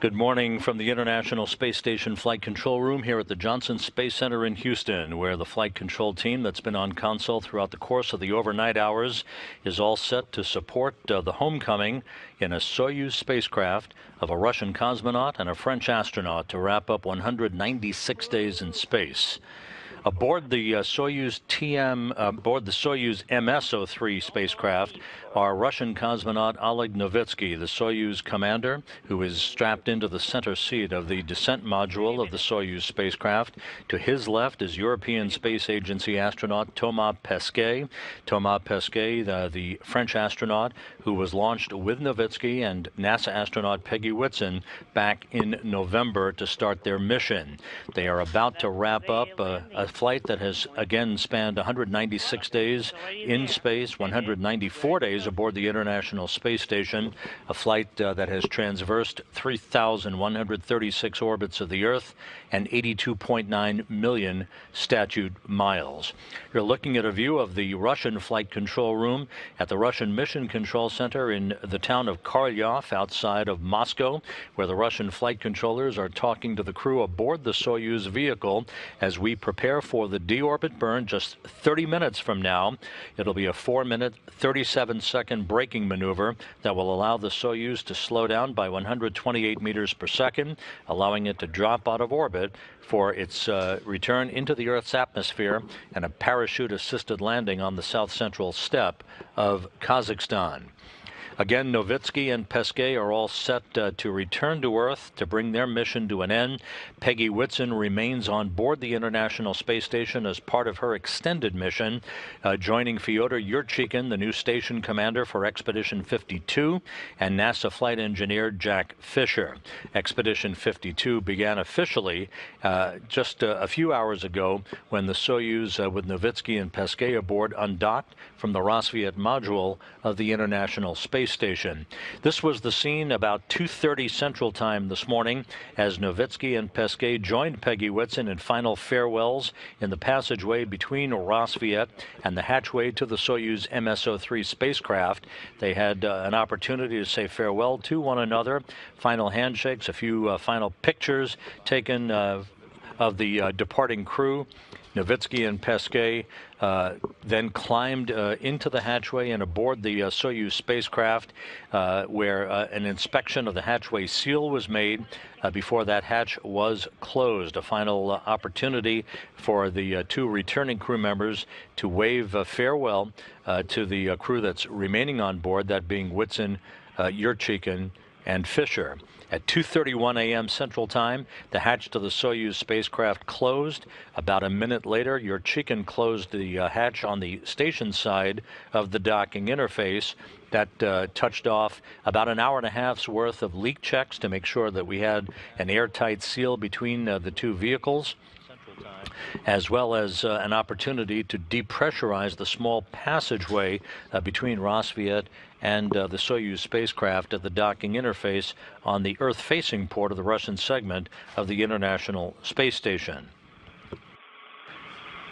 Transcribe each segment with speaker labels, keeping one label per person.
Speaker 1: Good morning from the International Space Station Flight Control Room here at the Johnson Space Center in Houston, where the flight control team that's been on console throughout the course of the overnight hours is all set to support the homecoming in a Soyuz spacecraft of a Russian cosmonaut and a French astronaut to wrap up 196 days in space. Aboard the Soyuz MS-03 spacecraft are Russian cosmonaut Oleg Novitskiy, the Soyuz commander, who is strapped into the center seat of the descent module of the Soyuz spacecraft. To his left is European Space Agency astronaut Thomas Pesquet. Thomas Pesquet, the French astronaut who was launched with Novitskiy and NASA astronaut Peggy Whitson back in November to start their mission. They are about to wrap up a flight that has again spanned 196 days in space, 194 days aboard the International Space Station, a flight that has traversed 3,136 orbits of the Earth and 82.9 million statute miles. You're looking at a view of the Russian flight control room at the Russian Mission Control Center in the town of Korolyov outside of Moscow, where the Russian flight controllers are talking to the crew aboard the Soyuz vehicle as we prepare for the deorbit burn just 30 minutes from now. It'll be a 4-minute, 37-second braking maneuver that will allow the Soyuz to slow down by 128 meters per second, allowing it to drop out of orbit for its return into the Earth's atmosphere and a parachute-assisted landing on the south-central steppe of Kazakhstan. Again, Novitskiy and Pesquet are all set to return to Earth to bring their mission to an end. Peggy Whitson remains on board the International Space Station as part of her extended mission, joining Fyodor Yurchikhin, the new station commander for Expedition 52, and NASA flight engineer Jack Fisher. Expedition 52 began officially just a few hours ago when the Soyuz with Novitskiy and Pesquet aboard undocked from the Rossviet module of the International Space Station. This was the scene about 2:30 Central Time this morning as Novitskiy and Pesquet joined Peggy Whitson in final farewells in the passageway between Rossviet and the hatchway to the Soyuz MS-03 spacecraft. They had an opportunity to say farewell to one another, final handshakes, a few final pictures taken of the departing crew. Novitskiy and Pesquet then climbed into the hatchway and aboard the Soyuz spacecraft, where an inspection of the hatchway seal was made before that hatch was closed. A final opportunity for the two returning crew members to wave farewell to the crew that's remaining on board, that being Whitson, Yurchikhin, and Fisher. At 2:31 a.m. Central Time, the hatch to the Soyuz spacecraft closed. About a minute later, Yurchikhin closed the hatch on the station side of the docking interface. That touched off about an hour and a half's worth of leak checks to make sure that we had an airtight seal between the two vehicles, as well as an opportunity to depressurize the small passageway between Rossviet and the Soyuz spacecraft at the docking interface on the Earth-facing port of the Russian segment of the International Space Station.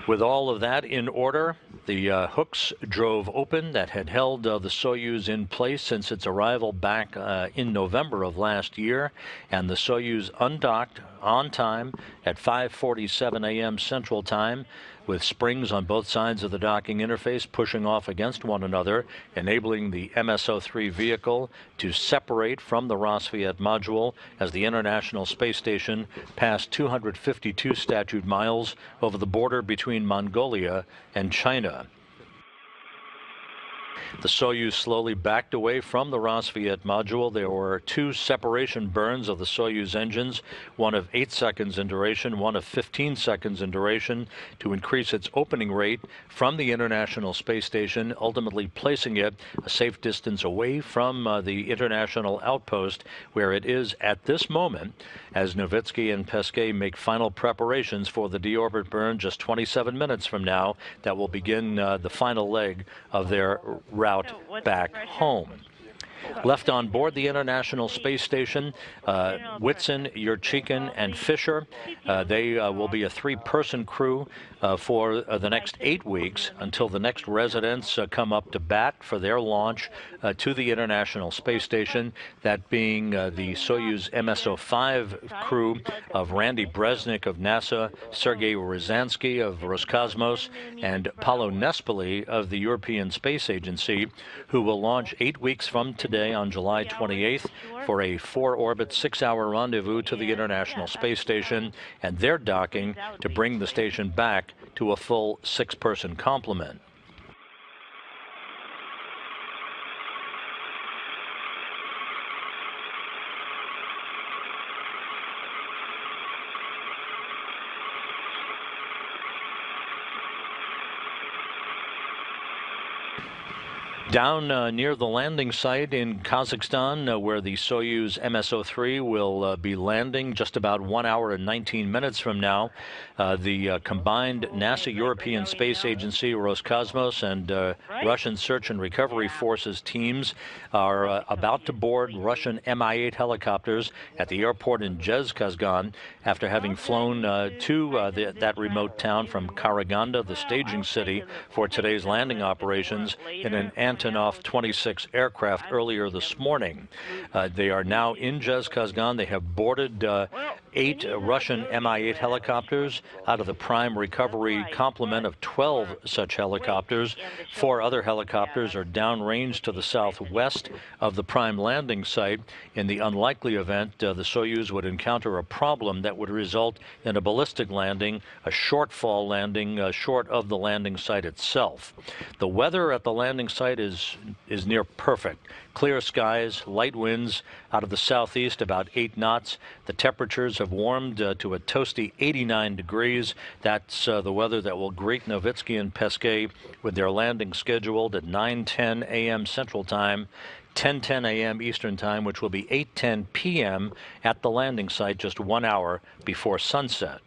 Speaker 1: With all of that in order, the hooks drove open that had held the Soyuz in place since its arrival back in November of last year, and the Soyuz undocked on time at 5:47 a.m. Central Time, with springs on both sides of the docking interface pushing off against one another, enabling the MS-03 vehicle to separate from the Rossviet module as the International Space Station passed 252 statute miles over the border between Mongolia and China. The Soyuz slowly backed away from the Rossviet module. There were two separation burns of the Soyuz engines, one of 8 seconds in duration, one of 15 seconds in duration, to increase its opening rate from the International Space Station, ultimately placing it a safe distance away from the International Outpost, where it is at this moment, as Novitskiy and Pesquet make final preparations for the deorbit burn just 27 minutes from now that will begin the final leg of their route back home. Left on board the International Space Station, Whitson, Yurchikhin, and Fisher. They will be a three-person crew for the next 8 weeks until the next residents come up to bat for their launch to the International Space Station, that being the Soyuz MS-05 crew of Randy Bresnik of NASA, Sergei Ryazanskiy of Roscosmos, and Paolo Nespoli of the European Space Agency, who will launch 8 weeks from today on July 28th for a 4-orbit, 6-hour rendezvous to the International Space Station and their docking to bring the station back to a full 6-person complement. Down near the landing site in Kazakhstan, where the Soyuz MS-03 will be landing just about 1 hour and 19 minutes from now, the combined NASA European Space Agency, Roscosmos, and Russian Search and Recovery Forces teams are about to board Russian Mi-8 helicopters at the airport in Zhezkazgan after having flown to that remote town from Karaganda, the staging city for today's landing operations, in an Antonov 26 aircraft earlier this morning. They are now in Zhezkazgan. They have boarded 8 Russian Mi-8 helicopters out of the prime recovery complement of 12 such helicopters. 4 other helicopters are downrange to the southwest of the prime landing site. In the unlikely event the Soyuz would encounter a problem that would result in a ballistic landing, a shortfall landing short of the landing site itself. The weather at the landing site is near perfect. Clear skies, light winds out of the southeast, about 8 knots. The temperatures have warmed to a toasty 89 degrees. That's the weather that will greet Novitskiy and Pesquet with their landing scheduled at 9:10 a.m. Central Time, 10:10 a.m. Eastern Time, which will be 8:10 p.m. at the landing site just 1 hour before sunset.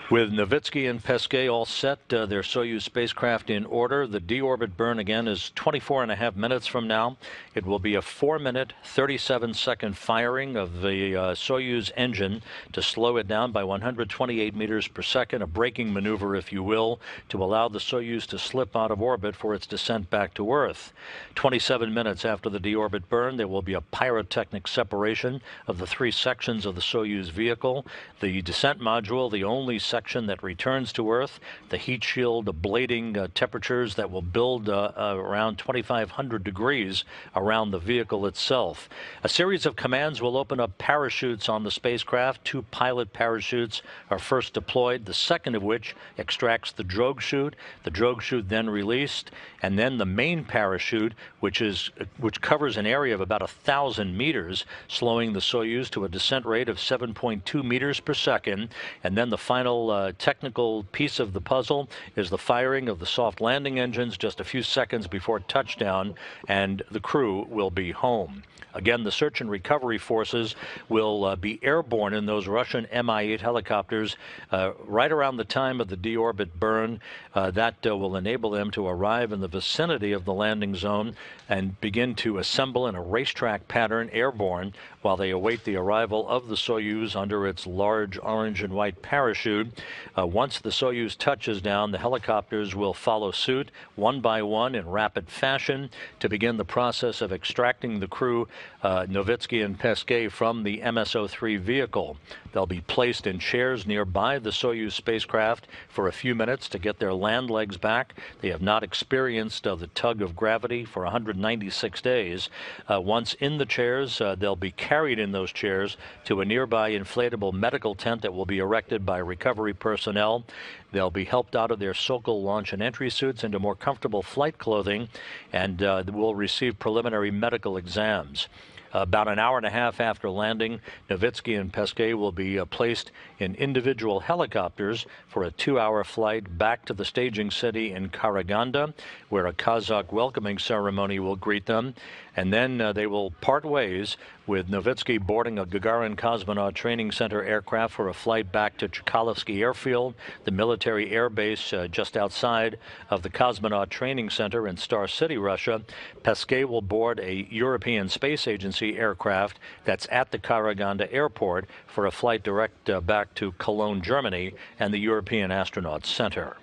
Speaker 1: With Novitskiy and Pesquet all set, their Soyuz spacecraft in order, the deorbit burn again is 24.5 minutes from now. It will be a 4-minute, 37-second firing of the Soyuz engine to slow it down by 128 meters per second, a braking maneuver, if you will, to allow the Soyuz to slip out of orbit for its descent back to Earth. 27 minutes after the deorbit burn, there will be a pyrotechnic separation of the 3 sections of the Soyuz vehicle. The descent module, the only section that returns to Earth, the heat shield ablating temperatures that will build around 2,500 degrees around the vehicle itself. A series of commands will open up parachutes on the spacecraft. 2 pilot parachutes are first deployed, the second of which extracts the drogue chute. The drogue chute then released, and then the main parachute, which covers an area of about 1,000 meters, slowing the Soyuz to a descent rate of 7.2 meters per second. And then the final technical piece of the puzzle is the firing of the soft landing engines just a few seconds before touchdown, and the crew will be home. Again, the search and recovery forces will be airborne in those Russian Mi-8 helicopters right around the time of the deorbit burn. That will enable them to arrive in the vicinity of the landing zone and begin to assemble in a racetrack pattern airborne while they await the arrival of the Soyuz under its large orange and white parachute. Once the Soyuz touches down, the helicopters will follow suit one by one in rapid fashion to begin the process of extracting the crew, Novitskiy and Pesquet, from the MS-03 vehicle. They'll be placed in chairs nearby the Soyuz spacecraft for a few minutes to get their land legs back. They have not experienced the tug of gravity for 196 days. Once in the chairs, they'll be carried in those chairs to a nearby inflatable medical tent that will be erected by recovery personnel. They'll be helped out of their Sokol launch and entry suits into more comfortable flight clothing, and will receive preliminary medical exams. About an hour and a half after landing, Novitskiy and Pesquet will be placed in individual helicopters for a 2-hour flight back to the staging city in Karaganda, where a Kazakh welcoming ceremony will greet them. And then they will part ways, with Novitskiy boarding a Gagarin Cosmonaut Training Center aircraft for a flight back to Chkalovsky Airfield, the military air base just outside of the Cosmonaut Training Center in Star City, Russia. Pesquet will board a European Space Agency aircraft that's at the Karaganda airport for a flight direct back to Cologne, Germany, and the European Astronaut Center.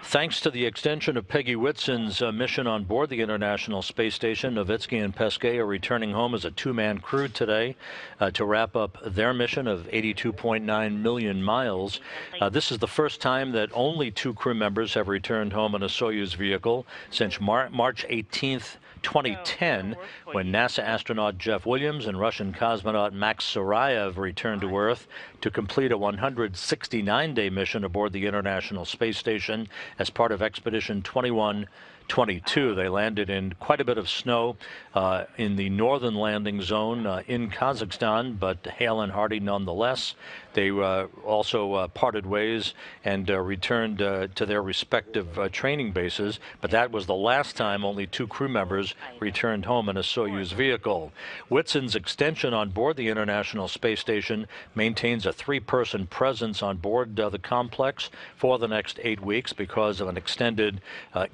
Speaker 1: Thanks to the extension of Peggy Whitson's mission on board the International Space Station, Novitskiy and Pesquet are returning home as a two-man crew today to wrap up their mission of 82.9 million miles. This is the first time that only two crew members have returned home in a Soyuz vehicle since March 18th, 2010, when NASA astronaut Jeff Williams and Russian cosmonaut Max Sarayev returned to Earth to complete a 169-day mission aboard the International Space Station as part of Expedition 2122. They landed in quite a bit of snow in the northern landing zone in Kazakhstan, but hale and hearty nonetheless. They also parted ways and returned to their respective training bases, but that was the last time only two crew members returned home in a Soyuz vehicle. Whitson's extension on board the International Space Station maintains a three-person presence on board the complex for the next 8 weeks because of an extended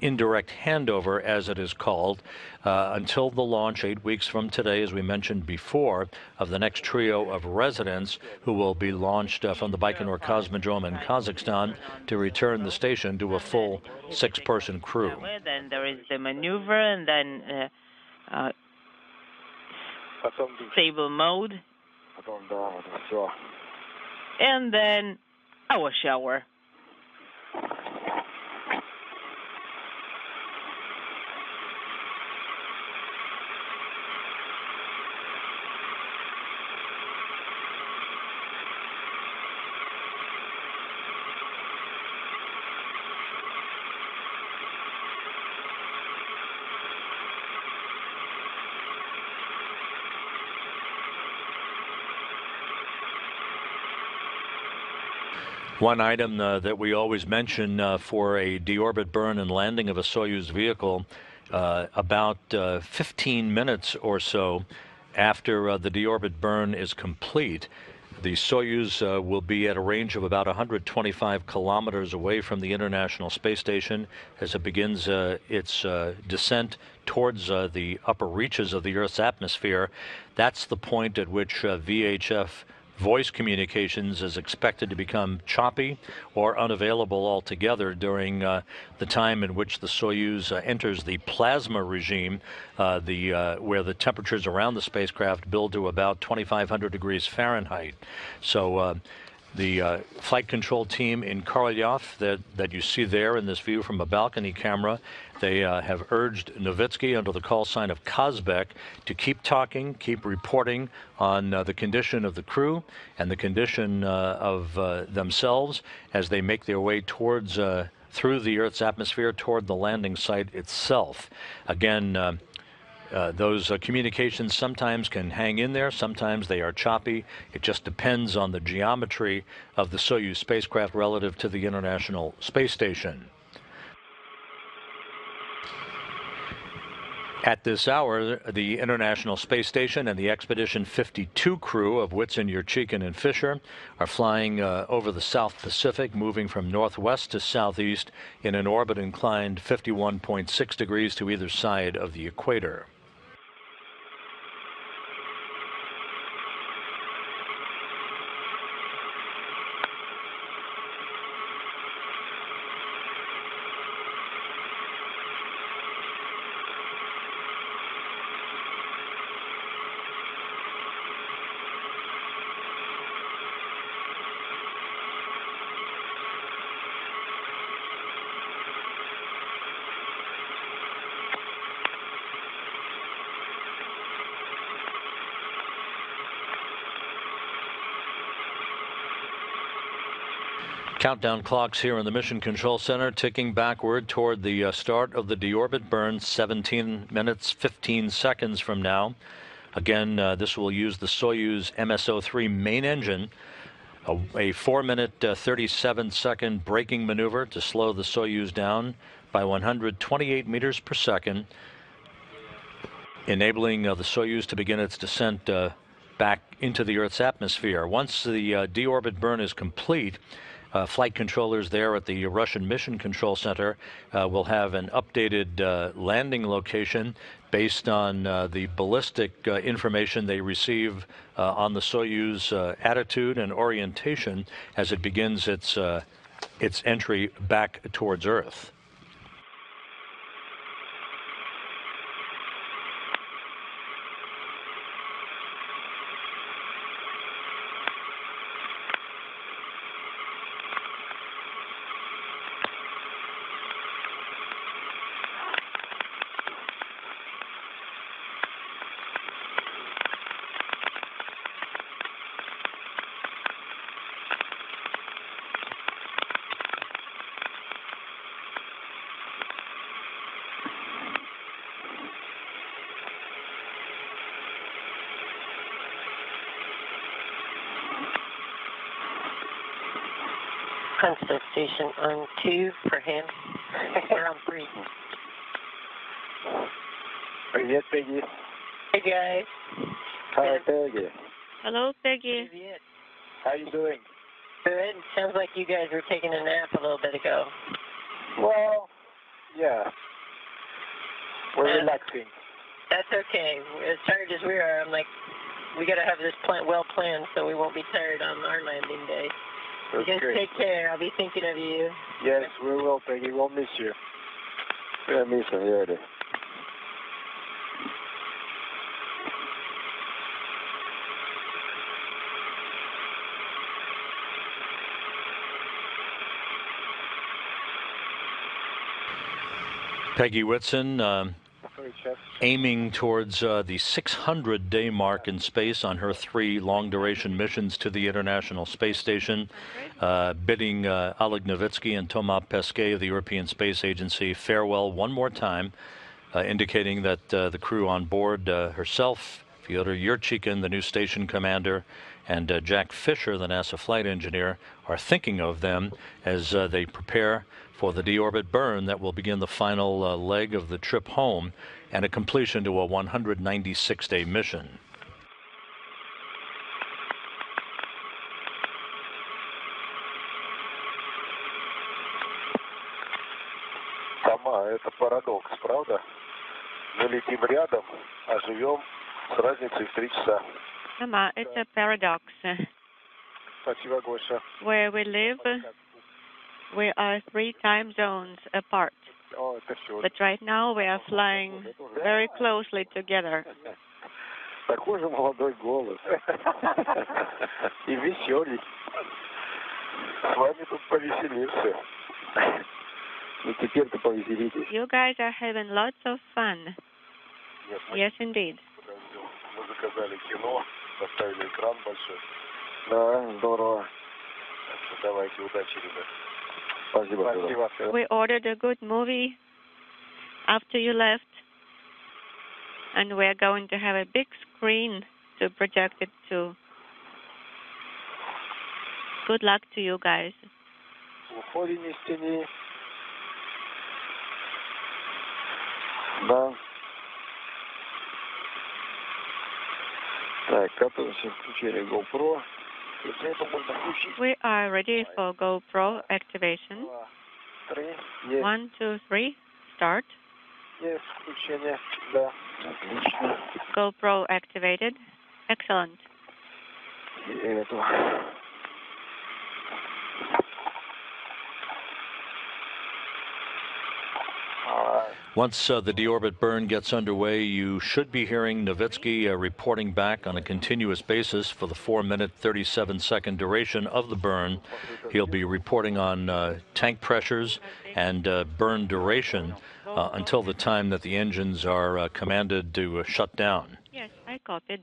Speaker 1: indirect handover, as it is called, until the launch 8 weeks from today, as we mentioned before, of the next trio of residents who will be launched from the Baikonur Cosmodrome in Kazakhstan to return the station to a full six-person crew.
Speaker 2: Then there is the maneuver, and then stable mode, and then our shower.
Speaker 1: One item that we always mention for a deorbit burn and landing of a Soyuz vehicle, about 15 minutes or so after the deorbit burn is complete, the Soyuz will be at a range of about 125 kilometers away from the International Space Station as it begins its descent towards the upper reaches of the Earth's atmosphere. That's the point at which VHF voice communications is expected to become choppy or unavailable altogether during the time in which the Soyuz enters the plasma regime, where the temperatures around the spacecraft build to about 2,500 degrees Fahrenheit. So the flight control team in Korolyov that you see there in this view from a balcony camera, they have urged Novitskiy under the call sign of Kazbek to keep talking, keep reporting on the condition of the crew and the condition of themselves as they make their way towards through the Earth's atmosphere toward the landing site itself. Again, those communications sometimes can hang in there, sometimes they are choppy. It just depends on the geometry of the Soyuz spacecraft relative to the International Space Station. At this hour, the International Space Station and the Expedition 52 crew of Whitson, Yurchikhin, and Fisher are flying over the South Pacific, moving from northwest to southeast in an orbit inclined 51.6 degrees to either side of the equator. Countdown clocks here in the Mission Control Center ticking backward toward the start of the deorbit burn 17 minutes 15 seconds from now. Again, this will use the Soyuz MS-03 main engine, a 4-minute 37-second braking maneuver to slow the Soyuz down by 128 meters per second, enabling the Soyuz to begin its descent back into the Earth's atmosphere. Once the deorbit burn is complete, flight controllers there at the Russian Mission Control Center will have an updated landing location based on the ballistic information they receive on the Soyuz attitude and orientation as it begins its entry back towards Earth.
Speaker 3: Contact station on 2 for him. We're on 3.
Speaker 4: Привет, Peggy.
Speaker 3: Hey guys.
Speaker 4: Hi, Peggy.
Speaker 2: Hello, Peggy.
Speaker 4: How you doing?
Speaker 3: Good. Sounds like you guys were taking a nap a little bit ago.
Speaker 4: Well, yeah. We're relaxing.
Speaker 3: That's okay. As tired as we are, I'm like, we got to have this well planned so we won't be tired on our landing day.
Speaker 4: That's
Speaker 3: you guys
Speaker 4: great.
Speaker 3: take care. I'll be thinking of you.
Speaker 4: Yes, we will, Peggy. We'll miss you. We'll miss you, really.
Speaker 1: Peggy Whitson aiming towards the 600-day mark in space on her 3 long-duration missions to the International Space Station, bidding Oleg Novitskiy and Thomas Pesquet of the European Space Agency farewell one more time, indicating that the crew on board, herself, Fyodor Yurchikhin, the new station commander, and Jack Fisher, the NASA flight engineer, are thinking of them as they prepare for the deorbit burn that will begin the final leg of the trip home and a completion to a 196-day mission.
Speaker 4: Тома, это парадокс, правда? Мы летим рядом, а живем с разницей в 3 часа.
Speaker 2: Mama, it's a paradox.
Speaker 4: Спасибо, Гоша.
Speaker 2: Where we live, we are 3 time zones apart.
Speaker 4: О, это все.
Speaker 2: But right now we are flying very closely together.
Speaker 4: Такой же молодой голос. И веселый. С вами тут повеселимся. И теперь-то повеселитесь.
Speaker 2: You guys are having lots of fun. Yes, indeed.
Speaker 4: Мы заказали кино, поставили экран большой. Да, здорово. Так что давайте, удачи, ребят. Спасибо. Спасибо.
Speaker 2: We ordered a good movie after you left, and we're going to have a big screen to project it to. Good luck to you guys.
Speaker 4: Уходи не стяни. Да. Так, готовимся, включили GoPro.
Speaker 2: We are ready for GoPro activation. 1, 2, 3, start.
Speaker 4: Есть включение, да. Отлично.
Speaker 2: GoPro activated. Excellent.
Speaker 4: И эту.
Speaker 1: Once the deorbit burn gets underway, you should be hearing Novitskiy reporting back on a continuous basis for the 4-minute, 37-second duration of the burn. He'll be reporting on tank pressures and burn duration until the time that the engines are commanded to shut down.
Speaker 2: Yes, I copied.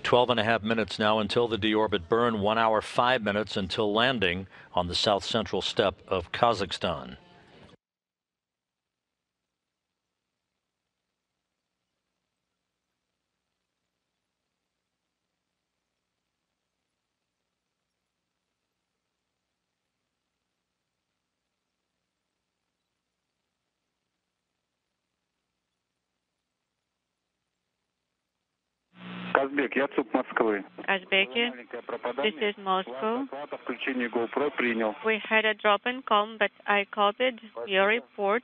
Speaker 1: 12.5 minutes now until the deorbit burn, 1 hour 5 minutes until landing on the south central steppe of Kazakhstan.
Speaker 5: Казбек, я ЦУП Москвы.
Speaker 2: Казбеки, this is Moscow.
Speaker 5: Включение GoPro принял.
Speaker 2: We had a drop and come, but I copied your report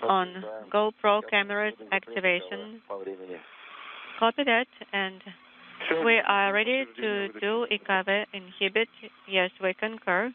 Speaker 2: on GoPro cameras activation. Copy that, and we are ready to do IKV inhibit. Yes, we concur.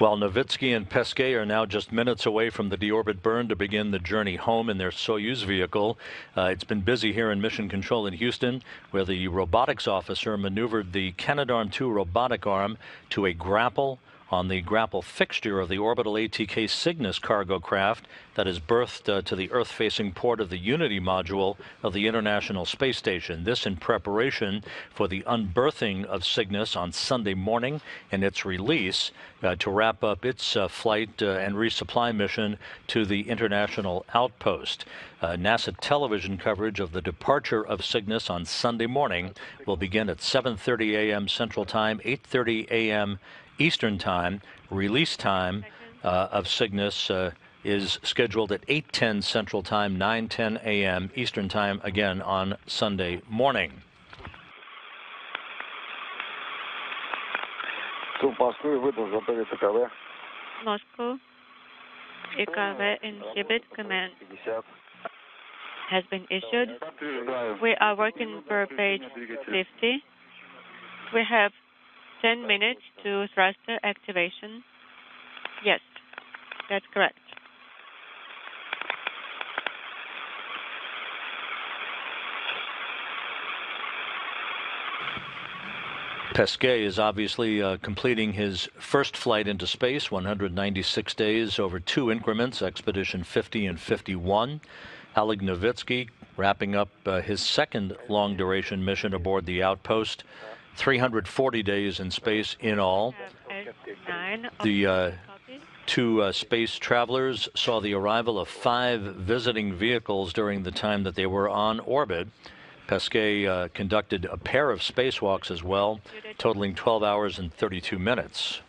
Speaker 1: While Novitskiy and Pesquet are now just minutes away from the deorbit burn to begin the journey home in their Soyuz vehicle, it's been busy here in Mission Control in Houston, where the robotics officer maneuvered the Canadarm2 robotic arm to a grapple on the grapple fixture of the orbital ATK Cygnus cargo craft that is berthed to the Earth-facing port of the Unity module of the International Space Station. This in preparation for the unberthing of Cygnus on Sunday morning and its release to wrap up its flight and resupply mission to the International Outpost. NASA television coverage of the departure of Cygnus on Sunday morning will begin at 7:30 a.m. Central Time, 8:30 a.m. Eastern Time. Release time of Cygnus is scheduled at 8:10 Central Time, 9:10 a.m. Eastern Time, again on Sunday morning.
Speaker 2: Moscow, IKV inhibit command has been issued. We are working per page 50. We have 10 minutes to thruster activation. Yes, that's correct.
Speaker 1: Pesquet is obviously completing his first flight into space, 196 days over 2 increments, Expedition 50 and 51. Oleg Novitskiy wrapping up his second long-duration mission aboard the Outpost, 340 days in space in all. The 2 space travelers saw the arrival of 5 visiting vehicles during the time that they were on orbit. Pesquet conducted a pair of spacewalks as well, totaling 12 hours and 32 minutes.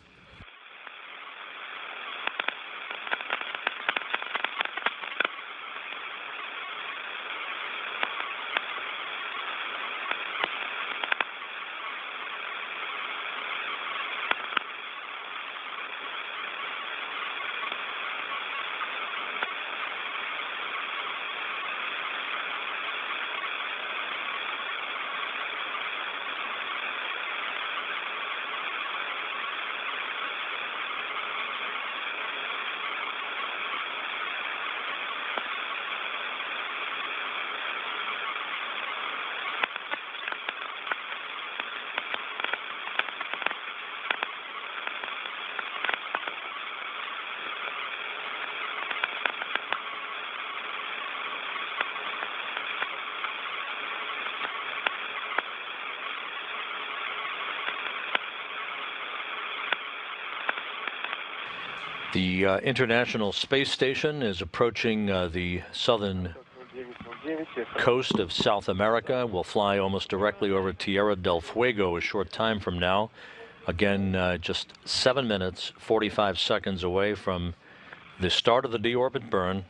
Speaker 1: The International Space Station is approaching the southern coast of South America. We'll fly almost directly over Tierra del Fuego a short time from now. Again, just 7 minutes, 45 seconds away from the start of the deorbit burn.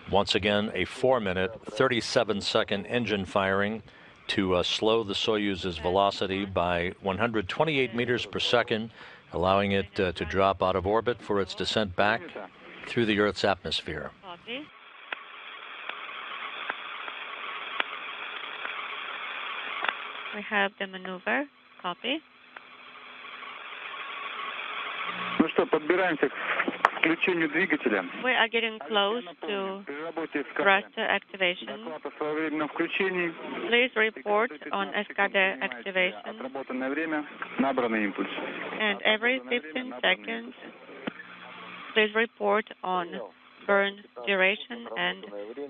Speaker 1: Once again, a 4-minute, 37-second engine firing to slow the Soyuz's velocity by 128 meters per second, allowing it to drop out of orbit for its descent back through the Earth's atmosphere.
Speaker 2: We have the maneuver. Copy.
Speaker 5: Ну что, подбираемся к включению двигателя.
Speaker 2: We are getting close to
Speaker 5: При работе эскадры.
Speaker 2: thruster activation.
Speaker 5: Доклад о своевременном включении.
Speaker 2: Please report on Escada activation.
Speaker 5: Отработанное время, набранный импульс.
Speaker 2: And every 15 seconds, please report on burn duration and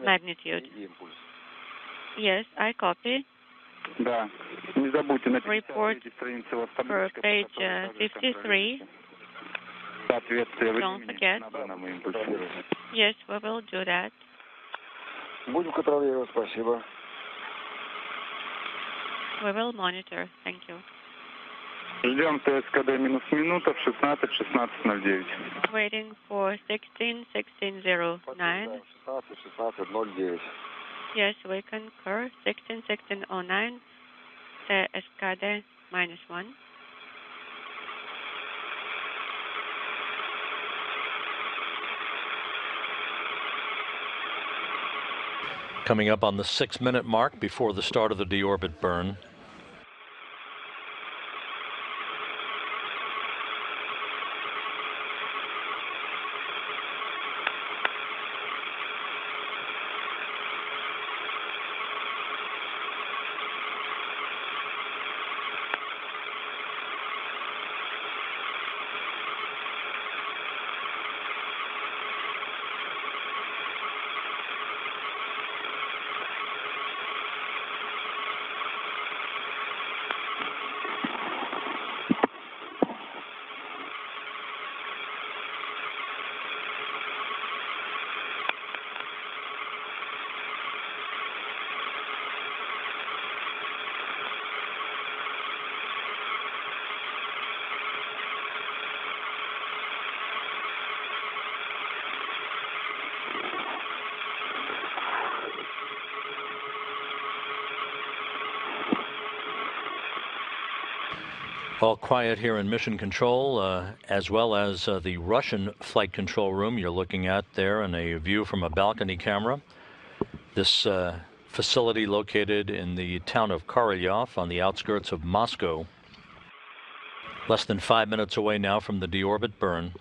Speaker 2: magnitude. Yes, I copy.
Speaker 5: Да. Не забудьте на
Speaker 2: Report
Speaker 5: 53 странице у вас
Speaker 2: for
Speaker 5: табличка,
Speaker 2: page
Speaker 5: которая покажет
Speaker 2: 53.
Speaker 5: соответствие
Speaker 2: Don't
Speaker 5: времени
Speaker 2: forget.
Speaker 5: набранному импульсу.
Speaker 2: Yes, we will do that.
Speaker 4: Будем контролировать, спасибо.
Speaker 2: We will monitor. Thank you.
Speaker 5: Ждем ТСКД минус минута в 16:09.
Speaker 2: Waiting for 16:09.
Speaker 4: 16:09.
Speaker 2: Yes, we concur. 16:09. The Escada -1.
Speaker 1: Coming up on the 6-minute mark before the start of the deorbit burn. All quiet here in Mission Control, as well as the Russian flight control room you're looking at there in a view from a balcony camera. This facility located in the town of Korolyov on the outskirts of Moscow. Less than 5 minutes away now from the deorbit burn.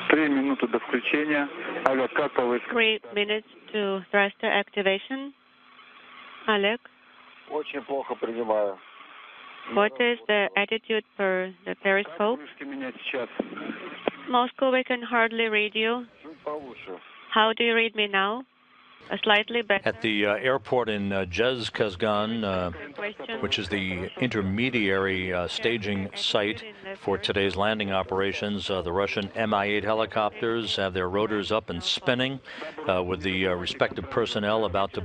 Speaker 5: Три минуты до включения. Олег, как по высоте?
Speaker 2: 3 minutes to thruster activation. Oleg,
Speaker 4: Очень плохо принимаю.
Speaker 2: what is the attitude per the periscope?
Speaker 5: Слышите меня сейчас?
Speaker 2: Moscow, we can hardly read you.
Speaker 4: Чуть получше.
Speaker 2: How do you read me now? Slightly better.
Speaker 1: At the airport in Jezkazgan,
Speaker 2: Question.
Speaker 1: which is the intermediary staging site for today's landing operations, the Russian Mi-8 helicopters have their rotors up and spinning with the respective personnel about to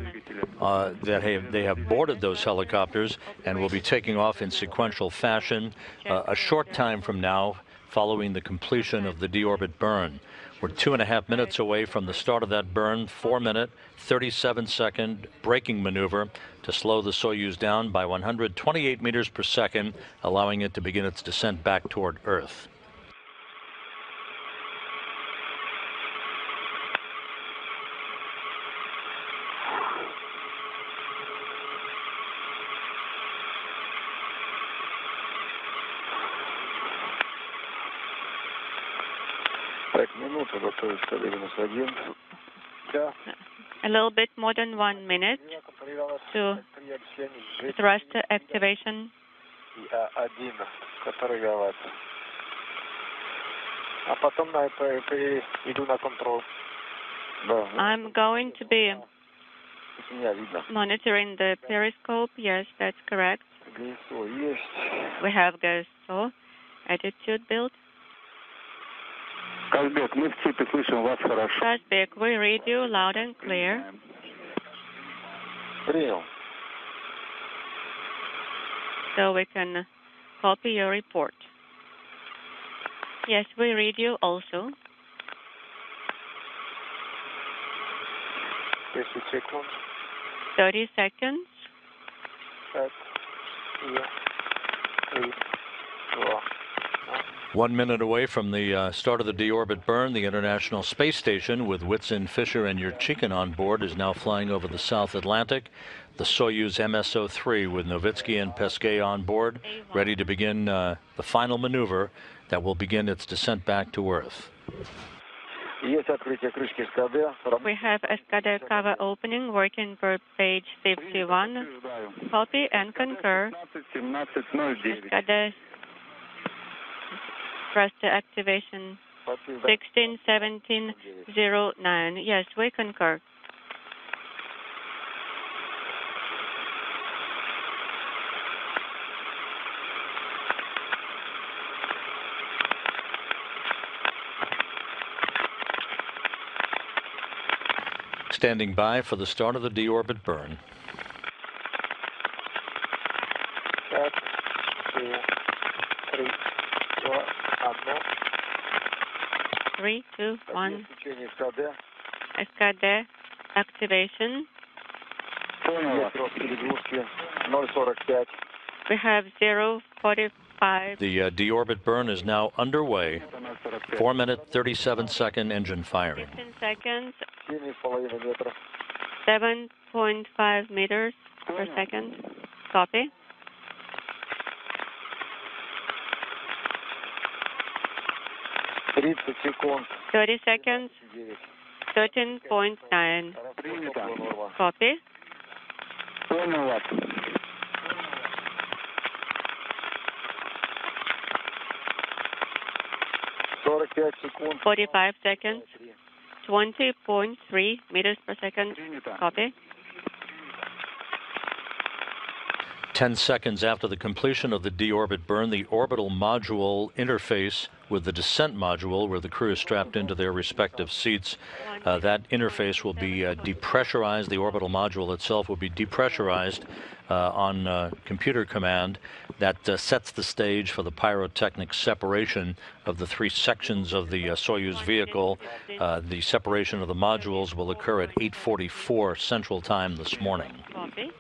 Speaker 1: they have boarded those helicopters and will be taking off in sequential fashion a short time from now, following the completion of the deorbit burn. We're 2.5 minutes away from the start of that burn. 4-minute, 37-second braking maneuver to slow the Soyuz down by 128 meters per second, allowing it to begin its descent back toward Earth.
Speaker 2: A little bit more than 1 minute to thrust activation. I'm going to be monitoring the periscope. Yes, that's correct. We have gas saw, attitude build.
Speaker 5: Казбек, мы в цепи, слышим вас хорошо.
Speaker 2: Pesquet, we read you loud and clear. So we can copy your report. Yes, we read you also. 30 seconds.
Speaker 1: 1 minute away from the start of the deorbit burn, the International Space Station, with Whitson, Fisher, and Yurchikhin on board, is now flying over the South Atlantic. The Soyuz MS-03 with Novitskiy and Pesquet on board, ready to begin the final maneuver that will begin its descent back to Earth.
Speaker 2: We have Escada cover opening, working per page 51. Copy and concur. Escada thruster activation 161709. Yes, we concur.
Speaker 1: Standing by for the start of the deorbit burn.
Speaker 2: 3, 2, 1. Escada activation. We have 0:45.
Speaker 1: The deorbit burn is now underway. 4-minute, 37-second engine firing.
Speaker 2: 15 seconds. 7.5 meters per second. Copy.
Speaker 4: секунд.
Speaker 2: 30 seconds. 13.9. Copy.
Speaker 4: 45 секунд.
Speaker 2: 45 seconds. 20.3 meters per second. Copy.
Speaker 1: 10 seconds after the completion of the deorbit burn, the orbital module interface with the descent module, where the crew is strapped into their respective seats, that interface will be depressurized. The orbital module itself will be depressurized on computer command. That sets the stage for the pyrotechnic separation of the three sections of the Soyuz vehicle. The separation of the modules will occur at 8:44 Central Time this morning.
Speaker 2: Copy.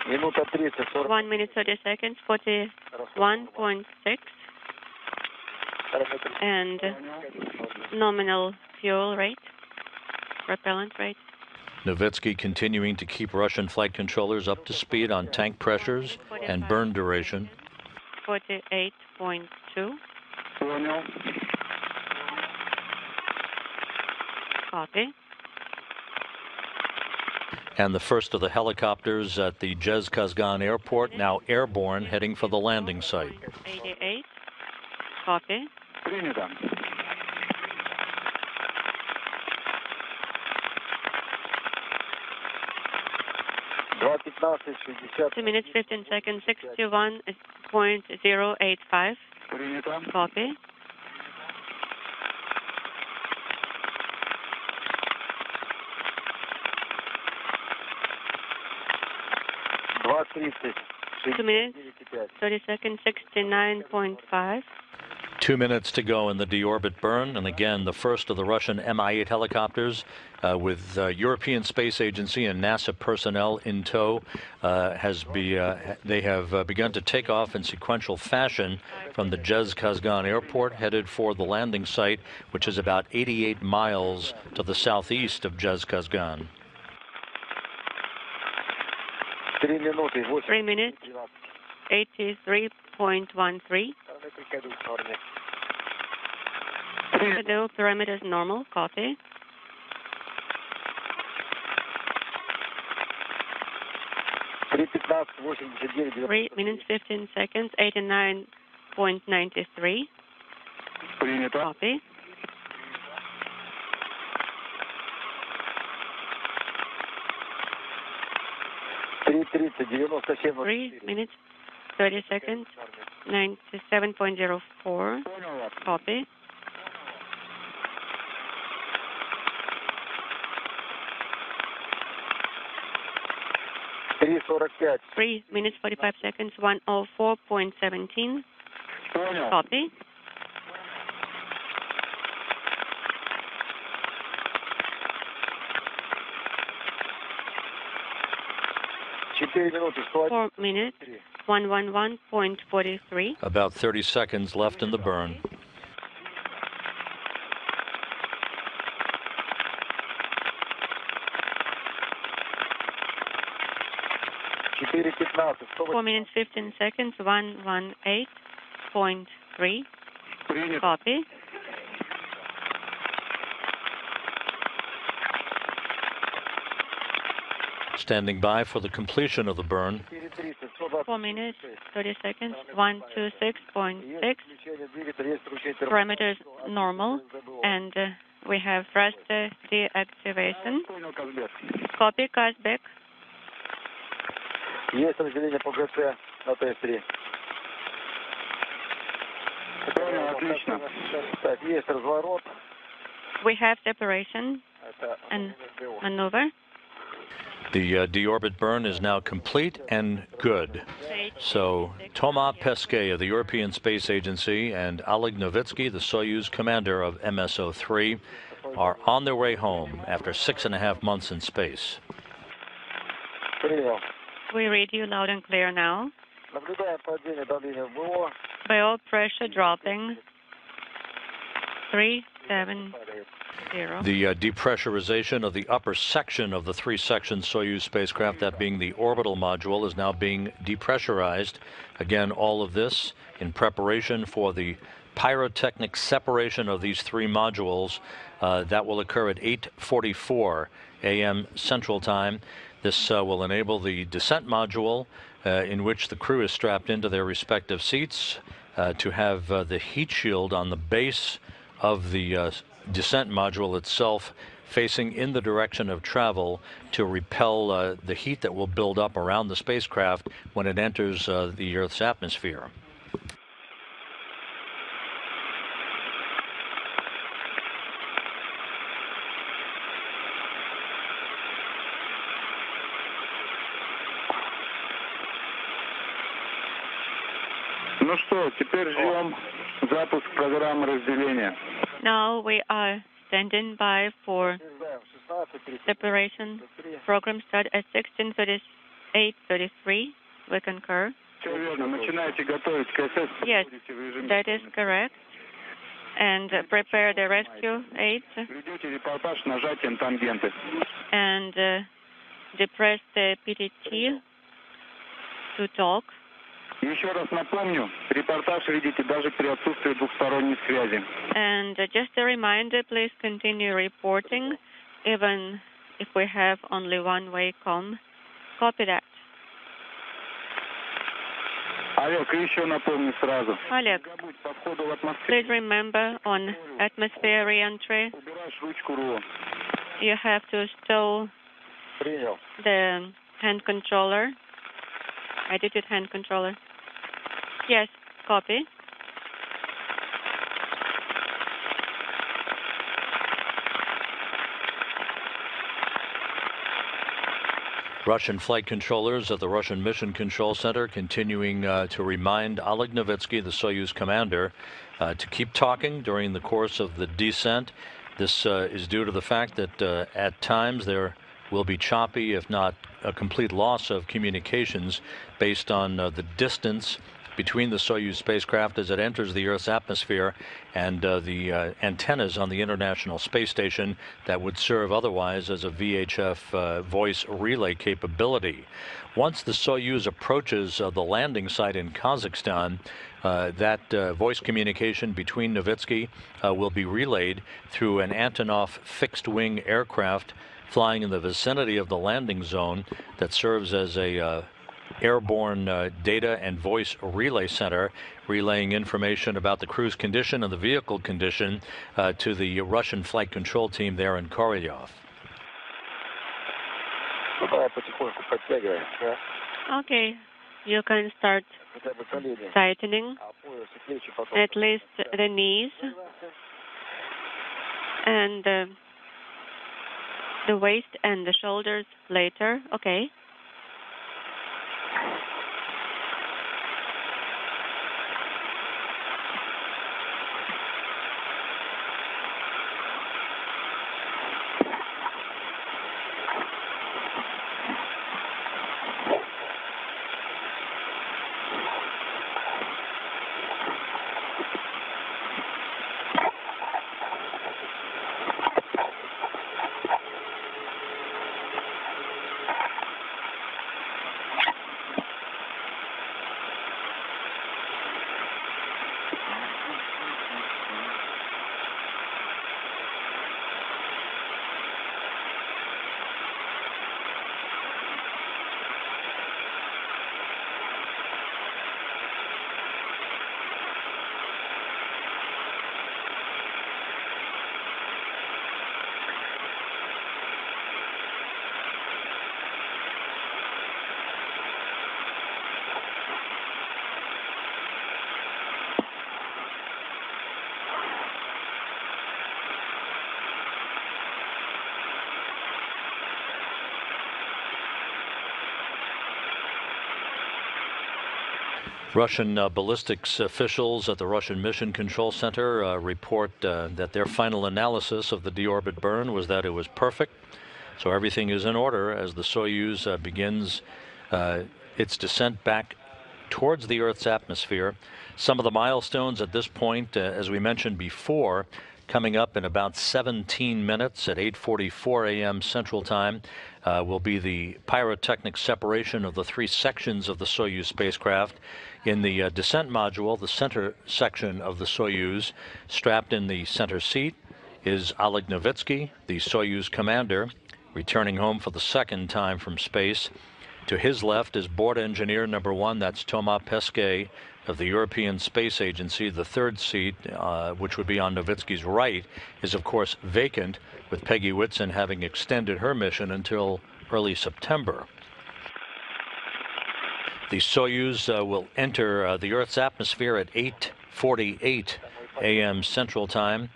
Speaker 4: Минута 30.
Speaker 2: 1 minute 30 seconds. 41.6. And nominal fuel rate, propellant rate.
Speaker 1: Novitskiy continuing to keep Russian flight controllers up to speed on tank pressures and burn duration.
Speaker 2: 48.2. Copy.
Speaker 1: And the first of the helicopters at the Zhezkazgan airport, now airborne, heading for the landing site.
Speaker 2: 88. Copy. 2 minutes 15 seconds. 61.085. Copy.
Speaker 4: 20
Speaker 2: 2 minutes, 30 seconds, 69.5.
Speaker 1: 2 minutes to go in the deorbit burn, and again, the first of the Russian Mi-8 helicopters with European Space Agency and NASA personnel in tow they have begun to take off in sequential fashion from the Zhezkazgan airport, headed for the landing site, which is about 88 miles to the southeast of Zhezkazgan.
Speaker 2: 3 minutes, 83.13. The parameters normal. Copy. 3 minutes, 15 seconds, 89.93. Copy. 3 minutes, 30 seconds, 97.04. Copy. 3 minutes, 45 seconds, 104.17. Copy. 4 minutes, 111.43.
Speaker 1: About 30 seconds left in the burn.
Speaker 2: Four minutes, 15 seconds, 118.3. Copy.
Speaker 1: Standing by for the completion of the burn.
Speaker 2: 4 minutes, 30 seconds, 126.6. Parameters normal, and we have thrust deactivation. Copy, Kazbek.
Speaker 4: Есть разделение по ГЦ на ТС-3. Отлично. Так, есть разворот.
Speaker 2: We have separation and maneuver.
Speaker 1: The deorbit burn is now complete and good. So Thomas Pesquet of the European Space Agency and Oleg Novitskiy, the Soyuz commander of MS-03, are on their way home after 6.5 months in space.
Speaker 2: We read you loud and clear now. Bio pressure dropping. 370.
Speaker 1: The depressurization of the upper section of the 3-section Soyuz spacecraft, that being the orbital module, is now being depressurized. Again, all of this in preparation for the pyrotechnic separation of these 3 modules. That will occur at 8:44 a.m. Central Time. This will enable the descent module, in which the crew is strapped into their respective seats, to have the heat shield on the base of the descent module itself facing in the direction of travel to repel the heat that will build up around the spacecraft when it enters the Earth's atmosphere.
Speaker 5: Ну что, теперь ждем запуск программы разделения.
Speaker 2: Now we are standing by for separation. Program start at 16:38:33. We concur.
Speaker 5: Все верно. Начинайте готовить к ИСС.
Speaker 2: Yes, that is correct. And prepare the rescue aids.
Speaker 5: Ведете репортаж нажатием тангенты.
Speaker 2: And depress the PTT to talk.
Speaker 5: Еще раз напомню, репортаж видите даже при отсутствии двухсторонней связи.
Speaker 2: And just a reminder, please continue reporting, even if we have only one-way comm. Copy that.
Speaker 5: Олег, и еще напомню сразу.
Speaker 2: Oleg,
Speaker 5: По входу в атмосферу
Speaker 2: please remember on atmosphere reentry,
Speaker 5: убираешь ручку РУ.
Speaker 2: you have to stow the hand controller, attitude hand controller. Yes, copy.
Speaker 1: Russian flight controllers at the Russian Mission Control Center continuing to remind Oleg Novitskiy, the Soyuz commander, to keep talking during the course of the descent. This is due to the fact that at times there will be choppy, if not a complete loss of communications based on the distance between the Soyuz spacecraft as it enters the Earth's atmosphere and the antennas on the International Space Station that would serve otherwise as a VHF voice relay capability. Once the Soyuz approaches the landing site in Kazakhstan, that voice communication between Novitskiy will be relayed through an Antonov fixed-wing aircraft flying in the vicinity of the landing zone that serves as a airborne data and voice relay center, relaying information about the crew's condition and the vehicle condition to the Russian flight control team there in Korolyov.
Speaker 2: Okay, you can start tightening at least the knees and the waist and the shoulders later. Okay.
Speaker 1: Russian ballistics officials at the Russian Mission Control Center report that their final analysis of the deorbit burn was that it was perfect. So everything is in order as the Soyuz begins its descent back towards the Earth's atmosphere. Some of the milestones at this point, as we mentioned before, coming up in about 17 minutes at 8:44 a.m. Central Time, will be the pyrotechnic separation of the three sections of the Soyuz spacecraft. In the descent module, the center section of the Soyuz, strapped in the center seat, is Oleg Novitskiy, the Soyuz commander, returning home for the second time from space. To his left is board engineer number 1, that's Thomas Pesquet of the European Space Agency. The third seat, which would be on Novitskiy's right, is of course vacant, with Peggy Whitson having extended her mission until early September. The Soyuz will enter the Earth's atmosphere at 8:48 a.m. Central Time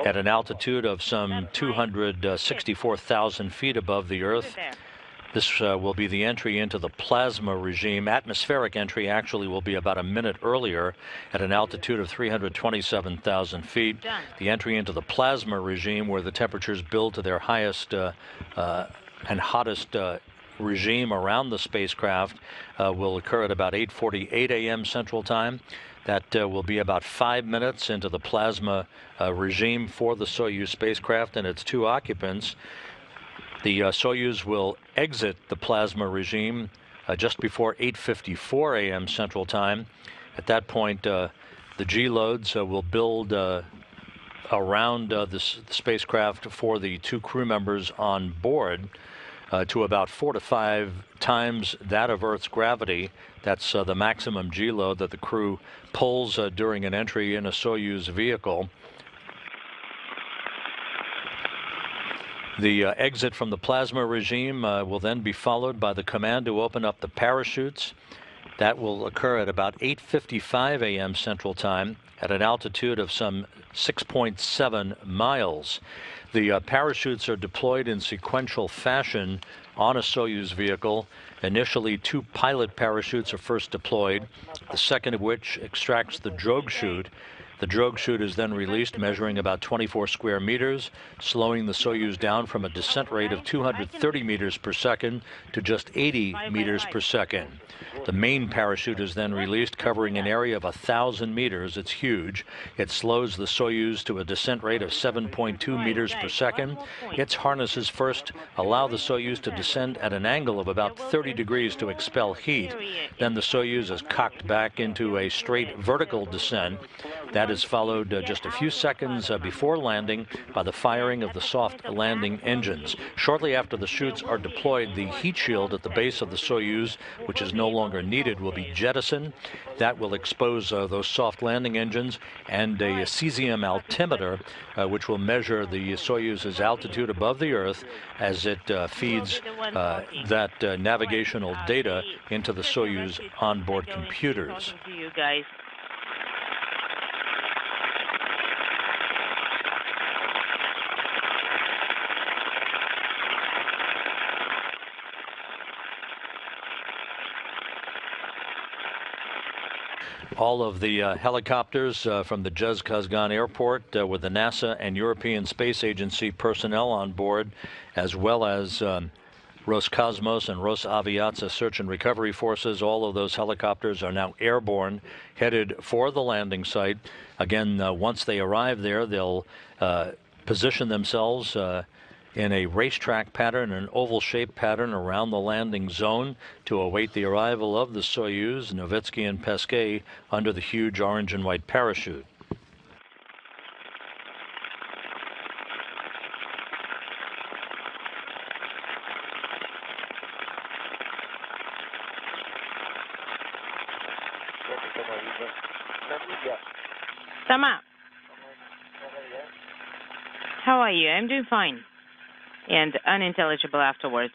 Speaker 1: at an altitude of some 264,000 feet above the Earth. This will be the entry into the plasma regime. Atmospheric entry actually will be about a minute earlier at an altitude of 327,000 feet. The entry into the plasma regime, where the temperatures build to their highest and hottest regime around the spacecraft, will occur at about 8:48 a.m. Central Time. That will be about 5 minutes into the plasma regime for the Soyuz spacecraft and its two occupants. The Soyuz will exit the plasma regime just before 8:54 a.m. Central Time. At that point, the G-loads will build around the spacecraft for the two crew members on board to about 4 to 5 times that of Earth's gravity. That's the maximum G-load that the crew pulls during an entry in a Soyuz vehicle. The exit from the plasma regime will then be followed by the command to open up the parachutes That will occur at about 8:55 a.m. Central Time at an altitude of some 6.7 miles. The parachutes are deployed in sequential fashion on a Soyuz vehicle. Initially, 2 pilot parachutes are first deployed, the second of which extracts the drogue chute. The drogue chute is then released, measuring about 24 square meters, slowing the Soyuz down from a descent rate of 230 meters per second to just 80 meters per second. The main parachute is then released, covering an area of 1,000 meters. It's huge. It slows the Soyuz to a descent rate of 7.2 meters per second. Its harnesses first allow the Soyuz to descend at an angle of about 30 degrees to expel heat. Then the Soyuz is cocked back into a straight vertical descent. That is followed just a few seconds before landing by the firing of the soft landing engines. Shortly after the chutes are deployed, the heat shield at the base of the Soyuz, which is no longer needed, will be jettisoned. That will expose those soft landing engines and a cesium altimeter, which will measure the Soyuz's altitude above the Earth as it feeds that navigational data into the Soyuz onboard computers. All of the helicopters from the Jezkazgan airport with the NASA and European Space Agency personnel on board, as well as Roscosmos and Rosaviatsa search and recovery forces. All of those helicopters are now airborne, headed for the landing site. Again, once they arrive there, they'll position themselves in a racetrack pattern, an oval-shaped pattern around the landing zone to await the arrival of the Soyuz, Novitskiy and Pesquet, under the huge orange and white parachute.
Speaker 6: Tama, how are you? I'm doing fine. And unintelligible afterwards.